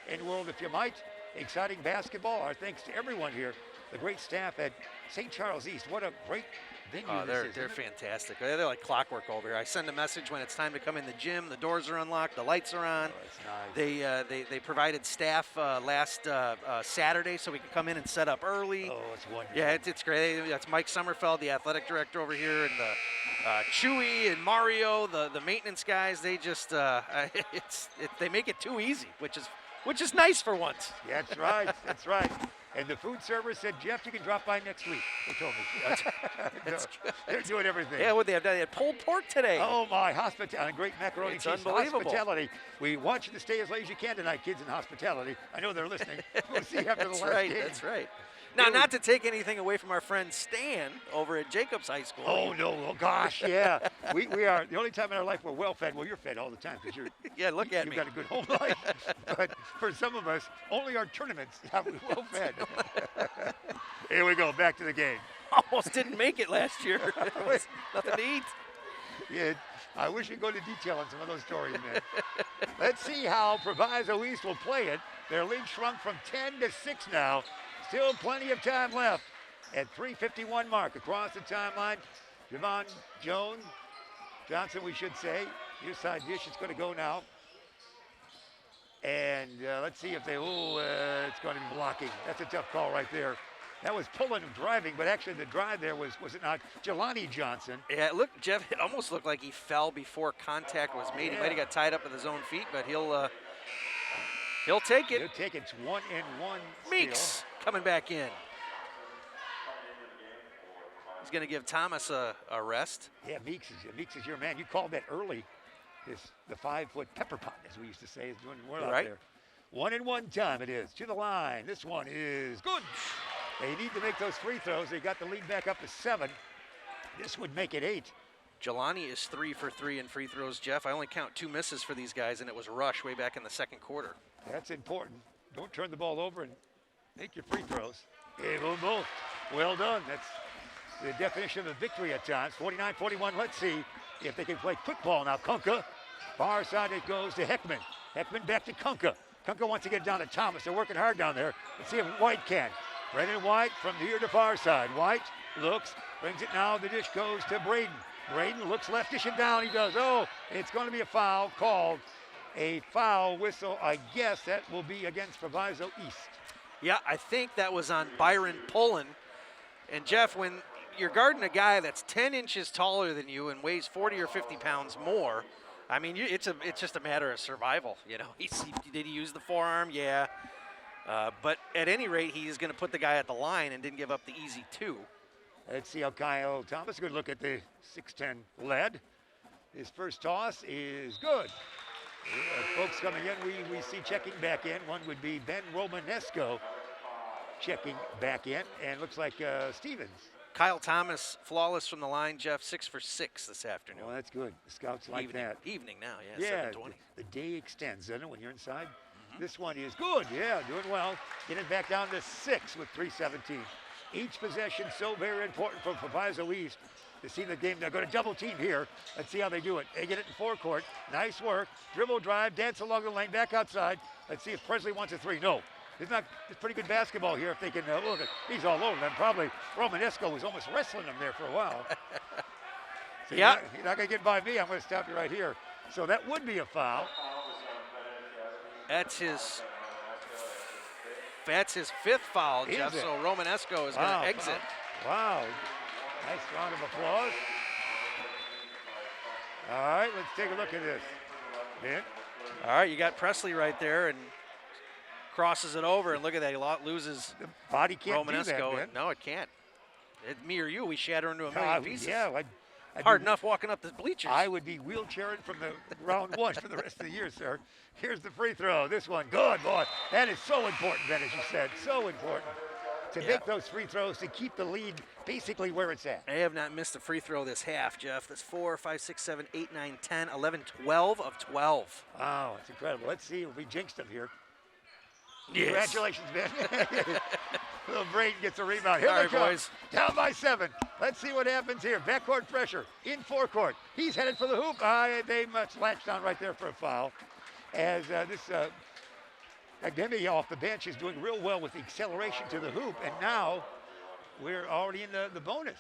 A: and world, if you might. Exciting basketball. Our thanks to everyone here. The great staff at St. Charles East. What a great venue
B: they're fantastic. They're like clockwork over here. I send a message when it's time to come in the gym. The doors are unlocked. The lights are on.
A: Oh, that's nice.
B: They provided staff last Saturday so we could come in and set up early.
A: Oh, it's wonderful.
B: Yeah, it's great. That's Mike Sommerfeld, the athletic director over here, and Chewy and Mario, the maintenance guys. They just they make it too easy, which is nice for once.
A: Yeah, that's right. That's right. And the food server said, Jeff, you can drop by next week. They told me.
B: That's good.
A: They're doing everything.
B: Yeah, what they have done, they had pulled pork today.
A: Oh, my, hospitality, great macaroni
B: It's
A: cheese.
B: unbelievable.
A: Hospitality. We want you to stay as late as you can tonight, kids in hospitality. I know they're listening. We'll see after the last game.
B: That's right. Now, not to take anything away from our friend Stan over at Jacobs High School.
A: Oh, no. Oh, gosh, yeah. we are, the only time in our life we're well fed. Well, you're fed all the time because
B: yeah, look at me.
A: You've got a good home life. But for some of us, only our tournaments have we well fed. Here we go, back to the game.
B: Almost didn't make it last year. Nothing to eat.
A: Yeah, I wish you'd go into detail on some of those stories, man. Let's see how Proviso East will play it. Their lead shrunk from 10 to 6 now. Still plenty of time left at 3:51 mark across the timeline. Javon Johnson, we should say. Near side dish is going to go now. And let's see if it's going to be blocking. That's a tough call right there. That was pulling and driving, but actually the drive there was it not Jelani Johnson?
B: Yeah, Jeff, it almost looked like he fell before contact was made. He might have got tied up with his own feet, but he'll take it.
A: He'll take it. It's 1-1.
B: Meeks coming back in. He's going to give Thomas a rest.
A: Yeah, Meeks is your man. You called that early. The 5-foot pepper pot, as we used to say, is doing well out there. 1-1 time it is. To the line. This one is good. They need to make those free throws. They got the lead back up to 7. This would make it 8.
B: Jelani is 3 for 3 in free throws, Jeff. I only count 2 misses for these guys, and it was Rush way back in the second quarter.
A: That's important. Don't turn the ball over and make your free throws. Both. Well done. That's the definition of a victory at times. 49-41. Let's see if they can play quick ball now. Kunka. Far side it goes to Heckman. Heckman back to Kunka. Kunka wants to get down to Thomas. They're working hard down there. Let's see if White can. Brendan White from here to far side. White looks, brings it now. The dish goes to Braden. Braden looks left, dishing down. He does. Oh, it's going to be a foul called. A foul whistle. I guess that will be against Proviso East.
B: Yeah, I think that was on Byron Pullen. And Jeff, when you're guarding a guy that's 10 inches taller than you and weighs 40 or 50 pounds more, I mean, it's just a matter of survival. You know, did he use the forearm? Yeah. But at any rate, he's going to put the guy at the line and didn't give up the easy 2.
A: Let's see how Kyle Thomas, good look at the 6'10 lead. His first toss is good. Folks coming in, we see checking back in. One would be Ben Romanesco checking back in, and looks like Stevens.
B: Kyle Thomas, flawless from the line, Jeff, 6 for 6 this afternoon.
A: Well, that's good. The scouts like that.
B: Evening now, yeah, 7:20.
A: The day extends, doesn't it, when you're inside? This one is good, yeah, doing well. Getting back down to 6 with 3:17. Each possession so very important for Proviso East to see the game. They're going to double team here. Let's see how they do it. They get it in forecourt. Nice work. Dribble drive, dance along the lane, back outside. Let's see if Presley wants a 3. No. It's pretty good basketball here if they can look at. He's all over them. Probably Romanesco was almost wrestling them there for a while. So
B: yeah.
A: You're not going to get by me. I'm going to stop you right here. So that would be a foul.
B: That's his 5th foul, Jeff. So Romanesco is going to exit.
A: Wow. Nice round of applause. All right, let's take a look at this. Ben?
B: All right, you got Presley right there and crosses it over, and look at that. He loses
A: the body can't
B: Romanesco.
A: Do that,
B: no, it can't. Me or you, we shatter into a million pieces.
A: Yeah,
B: hard enough walking up the bleachers.
A: I would be wheelchairing from the round 1 for the rest of the year, sir. Here's the free throw. This one, good, boy. That is so important, Ben, as you said. So important to make those free throws, to keep the lead basically where it's at.
B: I have not missed a free throw this half, Jeff. That's 4, 5, 6, 7, 8, 9, 10, 11, 12 of 12.
A: Wow, it's incredible. Let's see if we jinxed him here.
B: Yes.
A: Congratulations, Ben. Little Braden gets a rebound. Here
B: All
A: they
B: right,
A: come.
B: boys.
A: Down by 7. Let's see what happens here. Backcourt pressure in forecourt. He's headed for the hoop. They must latch down right there for a foul. As Demi off the bench is doing real well with the acceleration to the hoop. And now we're already in the bonus.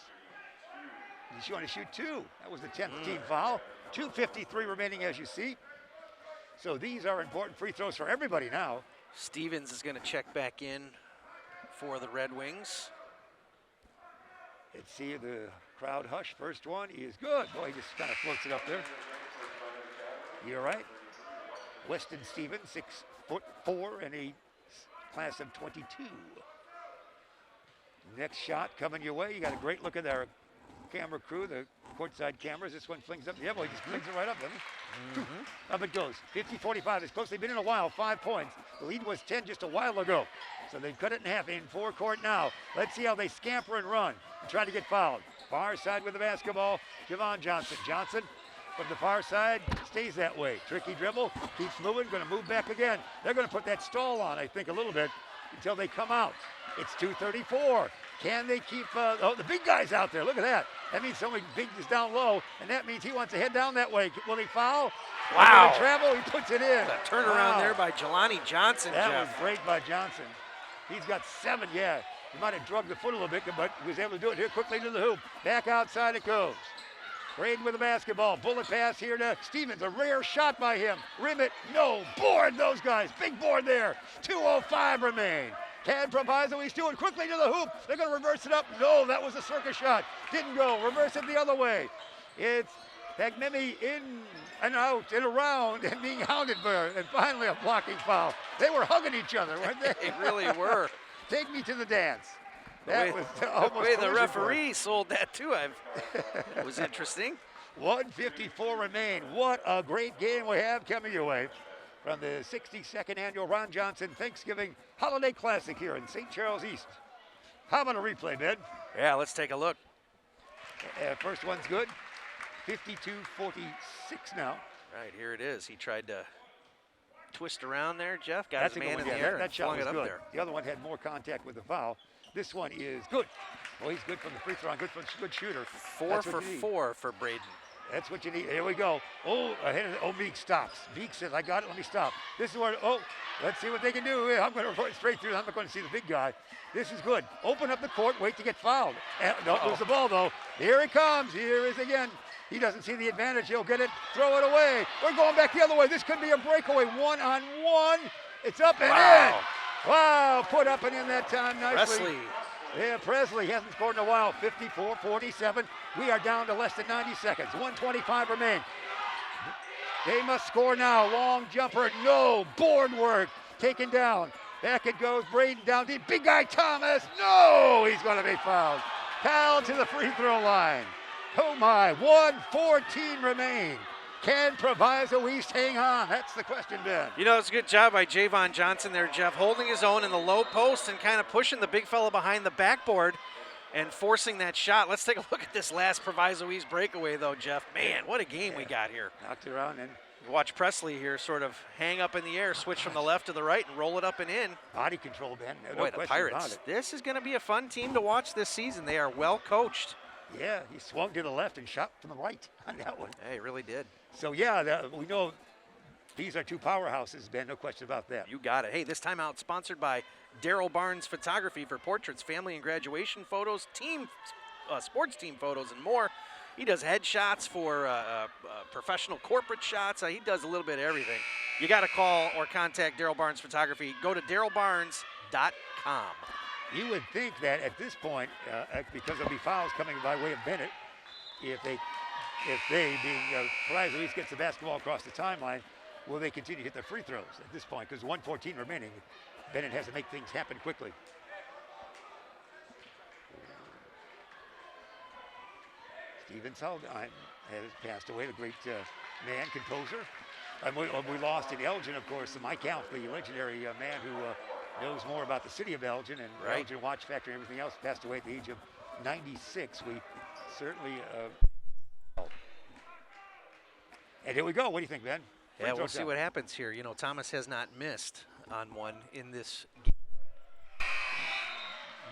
A: You want to shoot 2. That was the 10th team foul. 2:53 remaining, as you see. So these are important free throws for everybody now.
B: Stevens is going to check back in for the Red Wings.
A: Let's see the crowd hush. First one is good. Boy, he just kind of floats it up there. You're right. Weston Stevens, 6'4" and a class of 22. Next shot coming your way. You got a great look at our camera crew, the courtside cameras. This one flings up. Yeah, boy, he just flings it right up, doesn't he? Up it goes. 50-45. It's close. They've been in a while. 5 points. The lead was 10 just a while ago. So they've cut it in half in forecourt now. Let's see how they scamper and run and try to get fouled. Far side with the basketball. Javon Johnson. Johnson from the far side stays that way. Tricky dribble. Keeps moving. Going to move back again. They're going to put that stall on, I think, a little bit until they come out. It's 2:34. Can they keep, oh, the big guy's out there. Look at that. That means somebody big is down low, and that means he wants to head down that way. Will he foul?
B: Wow.
A: Will he travel? He puts it in.
B: A turnaround there by Jelani Johnson,
A: That
B: Jeff.
A: was great by Johnson. He's got 7, yeah. He might have drugged the foot a little bit, but he was able to do it here quickly to the hoop. Back outside it goes. Braden with the basketball. Bullet pass here to Stevens. A rare shot by him. Rim it. No. Board those guys. Big board there. 2:05 remain. Can Proviso, he's doing quickly to the hoop. They're going to reverse it up. No, that was a circus shot. Didn't go. Reverse it the other way. It's Pagnemi in and out and around and being hounded by, and finally a blocking foul. They were hugging each other, weren't they?
B: They really were.
A: Take me to the dance.
B: The way the referee
A: for
B: sold that too, it was interesting.
A: 1:54 remain. What a great game we have coming your way from the 62nd annual Ron Johnson Thanksgiving Holiday Classic here in St. Charles East. How about a replay, Ben?
B: Yeah, let's take a look.
A: First one's good. 52-46 now.
B: Right, here it is. He tried to twist around there, Jeff. Got
A: That's
B: his
A: a
B: man
A: good
B: in
A: one.
B: the
A: Yeah,
B: air
A: that
B: and
A: shot
B: flung
A: was
B: it up
A: good.
B: there.
A: The other one had more contact with the foul. This one is good. Oh, he's good from the free throw. Good shooter.
B: 4 for 4 for Braden.
A: That's what you need. Here we go. Oh, ahead of Meek stops. Meek says, I got it. Let me stop. This is where, let's see what they can do. I'm going to run straight through. I'm not going to see the big guy. This is good. Open up the court. Wait to get fouled. Don't lose the ball, though. Here he comes. Here is again. He doesn't see the advantage. He'll get it. Throw it away. We're going back the other way. This could be a breakaway. 1-on-1. It's up and in. Wow. Put up and in that time nicely.
B: Presley.
A: Yeah, Presley hasn't scored in a while. 54-47. We are down to less than 90 seconds. 1:25 remain. They must score now. Long jumper. No. Board work. Taken down. Back it goes. Braden down deep. Big guy Thomas. No. He's going to be fouled. Foul to the free throw line. Oh my. 1:14 remain. Can Proviso East hang on? That's the question, Ben.
B: You know, it's a good job by Javon Johnson there, Jeff, holding his own in the low post and kind of pushing the big fella behind the backboard and forcing that shot. Let's take a look at this last Proviso East breakaway, though, Jeff. Man, what a game we got here.
A: Knocked it around and
B: watch Presley here sort of hang up in the air, switch from the left to the right, and roll it up and in.
A: body control, Ben. No
B: Boy, the
A: question about
B: Pirates,
A: it.
B: this is going to be a fun team to watch this season. They are well coached.
A: Yeah, he swung to the left and shot from the right on that one.
B: Hey, really did.
A: So, yeah, we know these are two powerhouses, Ben. No question about that.
B: You got it. Hey, this timeout sponsored by Daryl Barnes Photography for portraits, family and graduation photos, sports team photos, and more. He does headshots for professional corporate shots. He does a little bit of everything. You got to call or contact Daryl Barnes Photography. Go to darylbarnes.com.
A: You would think that at this point, because there'll be fouls coming by way of Benet, if they being Proviso East gets the basketball across the timeline, will they continue to hit their free throws at this point? Because 1:14 remaining, Benet has to make things happen quickly. Steven Saldheim has passed away, the great man, composer. And we lost in Elgin, of course, Mike Alf, the legendary man who knows more about the city of Elgin and Elgin Watch Factory and everything else, passed away at the age of 96. We certainly... And here we go. What do you think, Ben?
B: Yeah, we'll see what happens here. You know, Thomas has not missed on one in this game.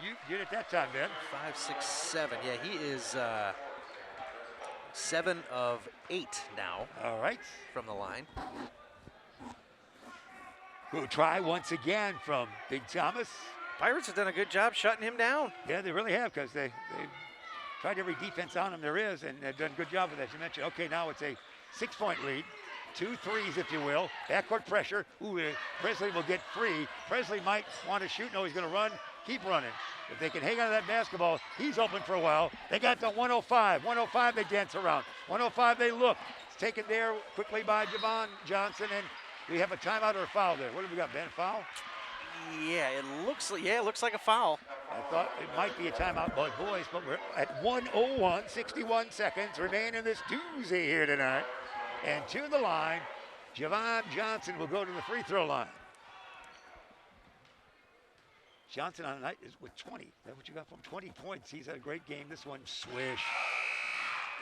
A: You did it that time, Ben.
B: 5, 6, 7. Yeah, he is 7 of 8 now.
A: All right.
B: From the line.
A: We'll try once again from Big Thomas.
B: Pirates have done a good job shutting him down.
A: Yeah, they really have, because they've tried every defense on him there is, and they've done a good job with that. You mentioned, okay, now it's a 6-point lead. 2 threes, if you will. Backcourt pressure. Ooh, Presley will get free. Presley might want to shoot. No, he's going to run. Keep running. If they can hang on to that basketball, he's open for a while. They got to 105. 105, they dance around. 105, they look. It's taken there quickly by Javon Johnson, and we have a timeout or a foul there. What do we got, Ben? Foul?
B: Yeah, it looks like a foul.
A: I thought it might be a timeout by boys, but we're at 1:01, 61 seconds remain in this doozy here tonight. And to the line, Javon Johnson will go to the free throw line. Johnson on the night is with 20. Is that what you got from 20 points? He's had a great game. This one, swish.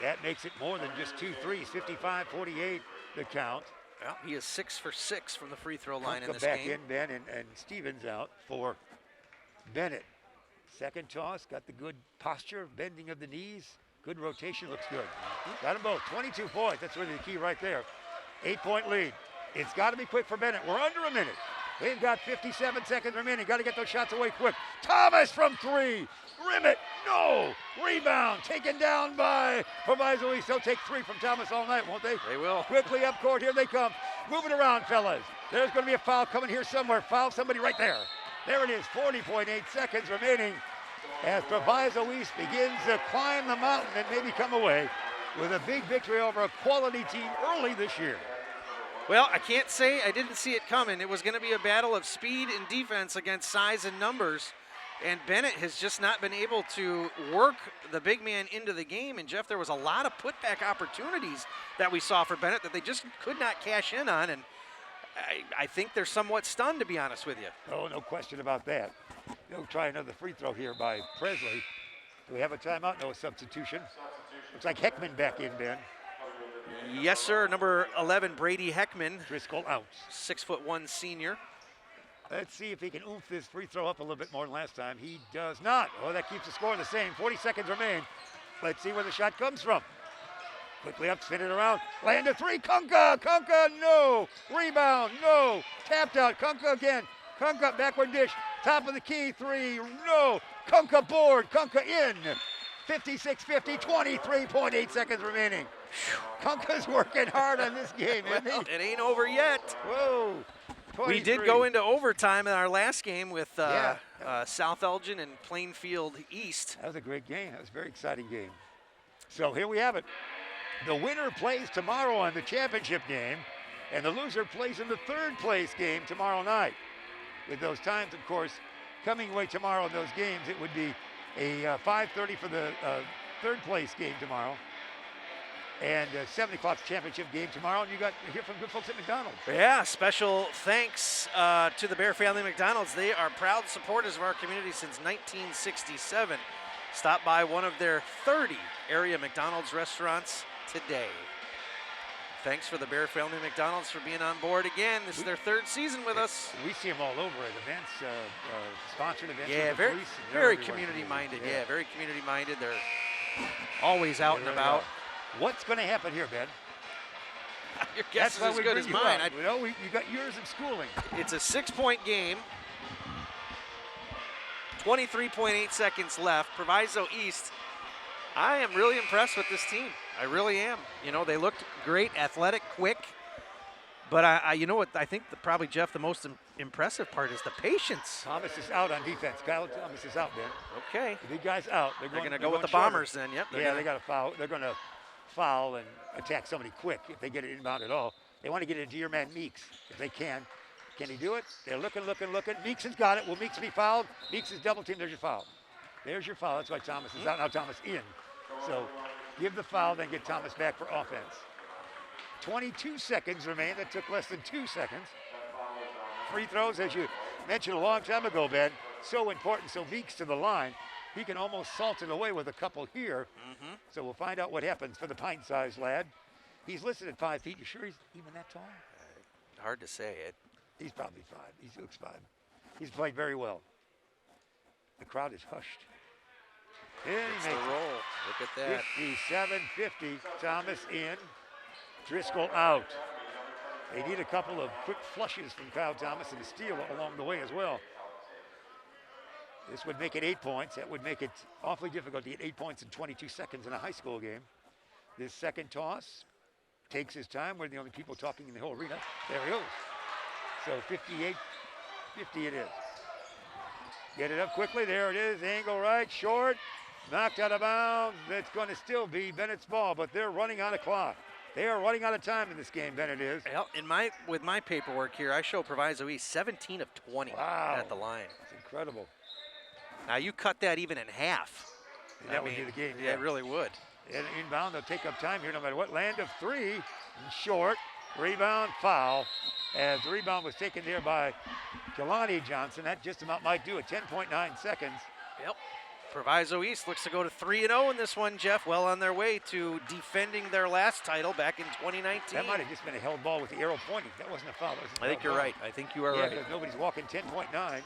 A: That makes it more than just 2 threes. 55-48 the count.
B: Well, he is 6 for 6 from the free throw line in this
A: back
B: game.
A: in, Ben, and Stevens out for Benet. Second toss, got the good posture, bending of the knees. Good rotation, looks good. Got them both, 22 points. That's really the key right there. 8-point lead. It's got to be quick for Benet. We're under a minute. They've got 57 seconds remaining. Got to get those shots away quick. Thomas from 3. Rim it. No. Rebound. Taken down by Proviso East. They'll take 3 from Thomas all night, won't they?
B: They will.
A: Quickly up court. Here they come. Move it around, fellas. There's going to be a foul coming here somewhere. Foul somebody right there. There it is. 40.8 seconds remaining as Proviso East begins to climb the mountain and maybe come away with a big victory over a quality team early this year.
B: Well, I can't say I didn't see it coming. It was going to be a battle of speed and defense against size and numbers. And Benet has just not been able to work the big man into the game. And, Jeff, there was a lot of putback opportunities that we saw for Benet that they just could not cash in on. And I think they're somewhat stunned, to be honest with you.
A: Oh, no question about that. They'll try another free throw here by Presley. Do we have a timeout? No, a substitution. Looks like Heckman back in, Ben.
B: Yes, sir. Number 11, Brady Heckman.
A: Driscoll out.
B: 6'1" senior.
A: Let's see if he can oomph this free throw up a little bit more than last time. He does not. Oh, that keeps the score the same. 40 seconds remain. Let's see where the shot comes from. Quickly up, spin it around. Land a 3. Kunka. Kunka, no. Rebound, no. Tapped out. Kunka again. Kunka, backward dish. Top of the key. 3. No. Kunka board. Kunka in. 56-50. 23.8 seconds remaining. Kunka's working hard on this game, isn't he?
B: Well, it ain't over yet.
A: Whoa. 23.
B: We did go into overtime in our last game with South Elgin and Plainfield East.
A: That was a great game. That was a very exciting game. So here we have it. The winner plays tomorrow on the championship game, and the loser plays in the third place game tomorrow night. With those times, of course, coming away tomorrow in those games, it would be a 5:30 for the third place game tomorrow. And 7 o'clock championship game tomorrow, and you got to hear from good folks at McDonald's.
B: Yeah, special thanks to the Bear Family McDonald's. They are proud supporters of our community since 1967. Stop by one of their 30 area McDonald's restaurants today. Thanks for the Bear Family McDonald's for being on board again. This is their third season with us.
A: We see them all over at events, sponsored events.
B: Yeah, very community-minded. Yeah, very community-minded. They're always out and about.
A: What's going to happen here, Ben?
B: Your guess is as good as mine.
A: You know, you got years of schooling.
B: It's a 6-point game. 23.8 seconds left. Proviso East. I am really impressed with this team. I really am. You know, they looked great, athletic, quick. But you know what? I think probably, Jeff, the most impressive part is the patience.
A: Thomas is out on defense. Kyle Thomas is out, Ben.
B: Okay.
A: The big guy's out.
B: They're going to go with the Bombers then. Yep.
A: Yeah, they got to foul. They're going to foul and attack somebody quick if they get it inbound at all. They want to get it into your man Meeks if they can. Can he do it? They're looking. Meeks has got it. Will Meeks be fouled? Meeks is double teamed. There's your foul. There's your foul. That's why Thomas is out. Now Thomas in. So give the foul, then get Thomas back for offense. 22 seconds remain. That took less than 2 seconds. Free throws, as you mentioned a long time ago, Ben, so important. So Meeks to the line. He can almost salt it away with a couple here. So we'll find out what happens for the pint-sized lad. He's listed at 5 feet. You sure he's even that tall?
B: Hard to say it.
A: He's probably 5. He looks 5. He's played very well. The crowd is hushed.
B: It's the roll. Look at that.
A: 57-50. Thomas in. Driscoll out. They need a couple of quick flushes from Kyle Thomas and a steal along the way as well. This would make it 8 points. That would make it awfully difficult to get 8 points in 22 seconds in a high school game. This second toss takes his time. We're the only people talking in the whole arena. There he goes. So 58-50 it is. Get it up quickly. There it is. Angle right, short. Knocked out of bounds. It's going to still be Benet's ball, but they're running out of clock. They are running out of time in this game, Benet is.
B: Well, with my paperwork here, I show Proviso East 17 of 20 at the line.
A: That's incredible.
B: Now you cut that even in half.
A: That would be the game.
B: Yeah, it really would.
A: And inbound, they'll take up time here no matter what. Land of 3, short. Rebound, foul. As the rebound was taken there by Jelani Johnson. That just about might do it. 10.9 seconds.
B: Yep. Proviso East looks to go to 3-0 in this one, Jeff. Well on their way to defending their last title back in 2019.
A: That might have just been a held ball with the arrow pointing. That wasn't a foul.
B: I think you're right. I think you are right.
A: Yeah, because nobody's walking. 10.9.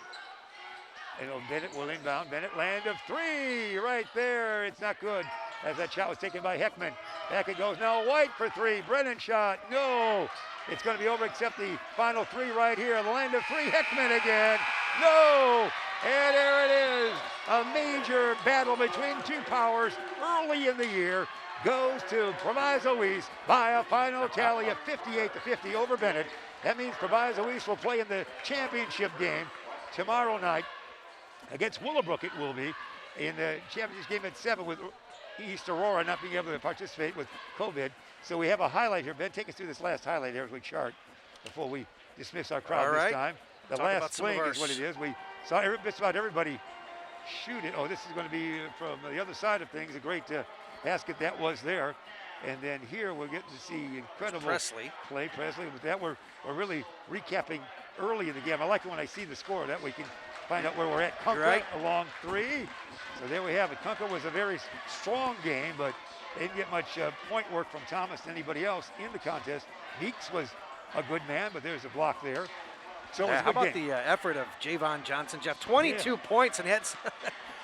A: And Benet will inbound. Benet land of 3 right there. It's not good as that shot was taken by Heckman. Back it goes now. White for 3. Brennan shot. No. It's going to be over except the final 3 right here. The land of 3. Heckman again. No. And there it is. A major battle between two powers early in the year goes to Proviso East by a final tally of 58-50 over Benet. That means Proviso East will play in the championship game tomorrow night against Willowbrook. It will be in the championship game at 7 with East Aurora not being able to participate with COVID. So we have a highlight here. Ben, take us through this last highlight here as we chart before we dismiss our crowd this time. The last swing is what it is. We saw just about everybody shoot it. Oh, this is going to be from the other side of things. A great basket that was there. And then here we'll get to see incredible play. Presley. With that, we're really recapping early in the game. I like it when I see the score. That we can find out where we're at. Kunka along 3. So there we have it. Kunka was a very strong game, but they didn't get much point work from Thomas and anybody else in the contest. Meeks was a good man, but there's a block there. So
B: how about the effort of Javon Johnson, Jeff? 22 points and had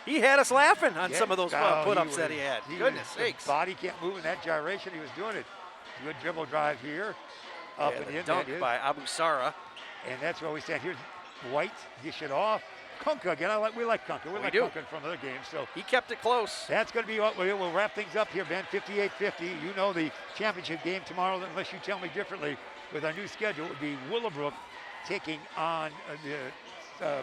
B: he had us laughing on some of those put-ups that he had. Goodness sakes.
A: His body can't move in that gyration. He was doing it. Good dribble drive here. Up and in.
B: Dunk by Abu Sara.
A: And that's where we stand. Here's White, dish it off. Kunka again. We like Kunka. We like Kunka from other games. So
B: he kept it close.
A: That's going to be what we'll wrap things up here, Ben. 58-50. You know the championship game tomorrow, unless you tell me differently. With our new schedule, it would be Willowbrook taking on the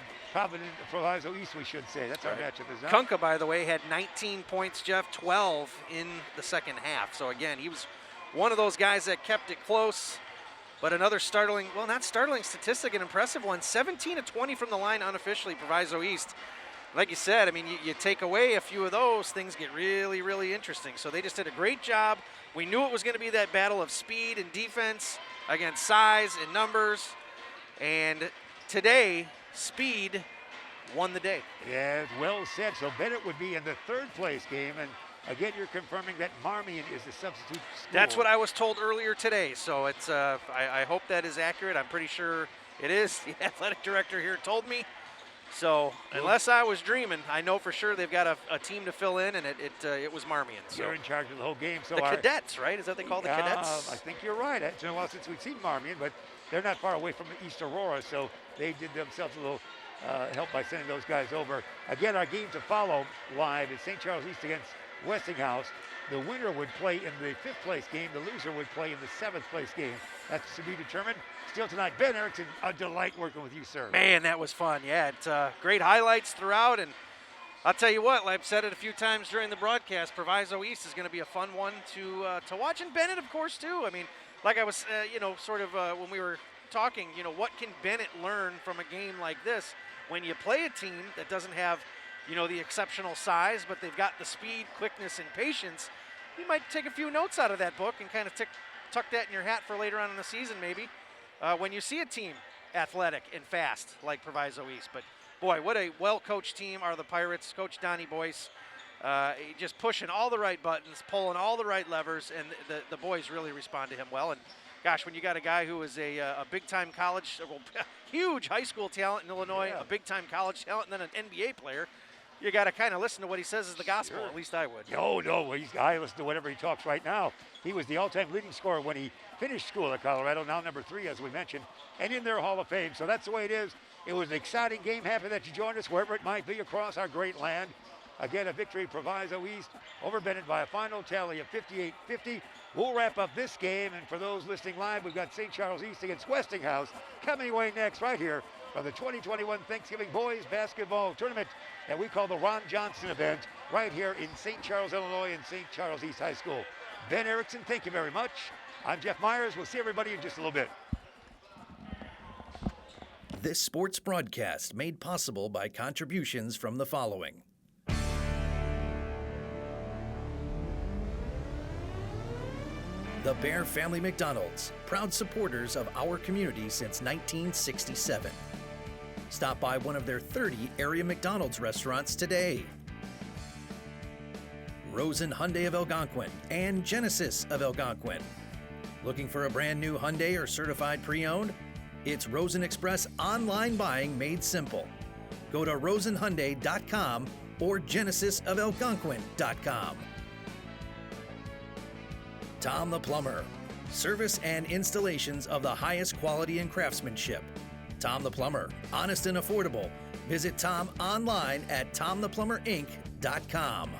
A: Proviso East, we should say. That's our matchup, isn't it?
B: Kunka, by the way, had 19 points, Jeff, 12 in the second half. So again, he was one of those guys that kept it close. But another startling, well, not startling statistic, an impressive one, 17 of 20 from the line unofficially, Proviso East. Like you said, I mean, you take away a few of those, things get really, really interesting. So they just did a great job. We knew it was going to be that battle of speed and defense against size and numbers. And today, speed won the day.
A: Yeah, well said. So Benet would be in the 3rd place game. And again, you're confirming that Marmion is the substitute school.
B: That's what I was told earlier today. So it's I hope that is accurate. I'm pretty sure it is. The athletic director here told me. So unless I was dreaming, I know for sure they've got a team to fill in, and it was Marmion. So
A: you're in charge of the whole game. So
B: the cadets, right? Is that what they call the cadets?
A: I think you're right. It's been a while since we've seen Marmion, but they're not far away from East Aurora, so they did themselves a little help by sending those guys over. Again, our game to follow live is St. Charles East against Westinghouse. The winner would play in the 5th place game. The loser would play in the 7th place game. That's to be determined. Still tonight, Ben Erickson, a delight working with you, sir.
B: Man, that was fun. Yeah, it's great highlights throughout. And I'll tell you what, I've said it a few times during the broadcast, Proviso East is going to be a fun one to watch. And Benet, of course, too. I mean, like I was, when we were talking, what can Benet learn from a game like this when you play a team that doesn't have the exceptional size, but they've got the speed, quickness, and patience. You might take a few notes out of that book and kind of tuck that in your hat for later on in the season, maybe, when you see a team athletic and fast like Proviso East. But, boy, what a well-coached team are the Pirates. Coach Donnie Boyce just pushing all the right buttons, pulling all the right levers, and the boys really respond to him well. And, gosh, when you got a guy who is a big-time college, huge high school talent in Illinois, a big-time college talent, and then an NBA player, you got to kind of listen to what he says is the gospel. Sure. At least I would.
A: No, I listen to whatever he talks right now. He was the all-time leading scorer when he finished school at Colorado, now number 3, as we mentioned, and in their Hall of Fame. So that's the way it is. It was an exciting game. Happy that you joined us wherever it might be across our great land. Again, a victory, Proviso East over Benet by a final tally of 58-50. We'll wrap up this game, and for those listening live, we've got St. Charles East against Westinghouse coming away next right here from the 2021 Thanksgiving Boys Basketball Tournament that we call the Ron Johnson event right here in St. Charles, Illinois, and St. Charles East High School. Ben Erickson, thank you very much. I'm Jeff Myers. We'll see everybody in just a little bit.
D: This sports broadcast made possible by contributions from the following. The Bear Family McDonald's, proud supporters of our community since 1967. Stop by one of their 30 area McDonald's restaurants today. Rosen Hyundai of Algonquin and Genesis of Algonquin. Looking for a brand new Hyundai or certified pre-owned? It's Rosen Express online buying made simple. go to rosenhyundai.com or genesisofelgonquin.com. Tom the Plumber. Service and installations of the highest quality and craftsmanship. Tom the Plumber. Honest and affordable. Visit Tom online at tomtheplumberinc.com.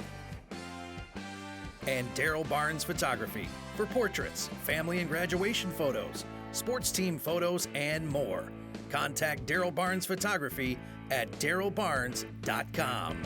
D: And Daryl Barnes Photography for portraits, family and graduation photos, sports team photos, and more. Contact Daryl Barnes Photography at darylbarnes.com.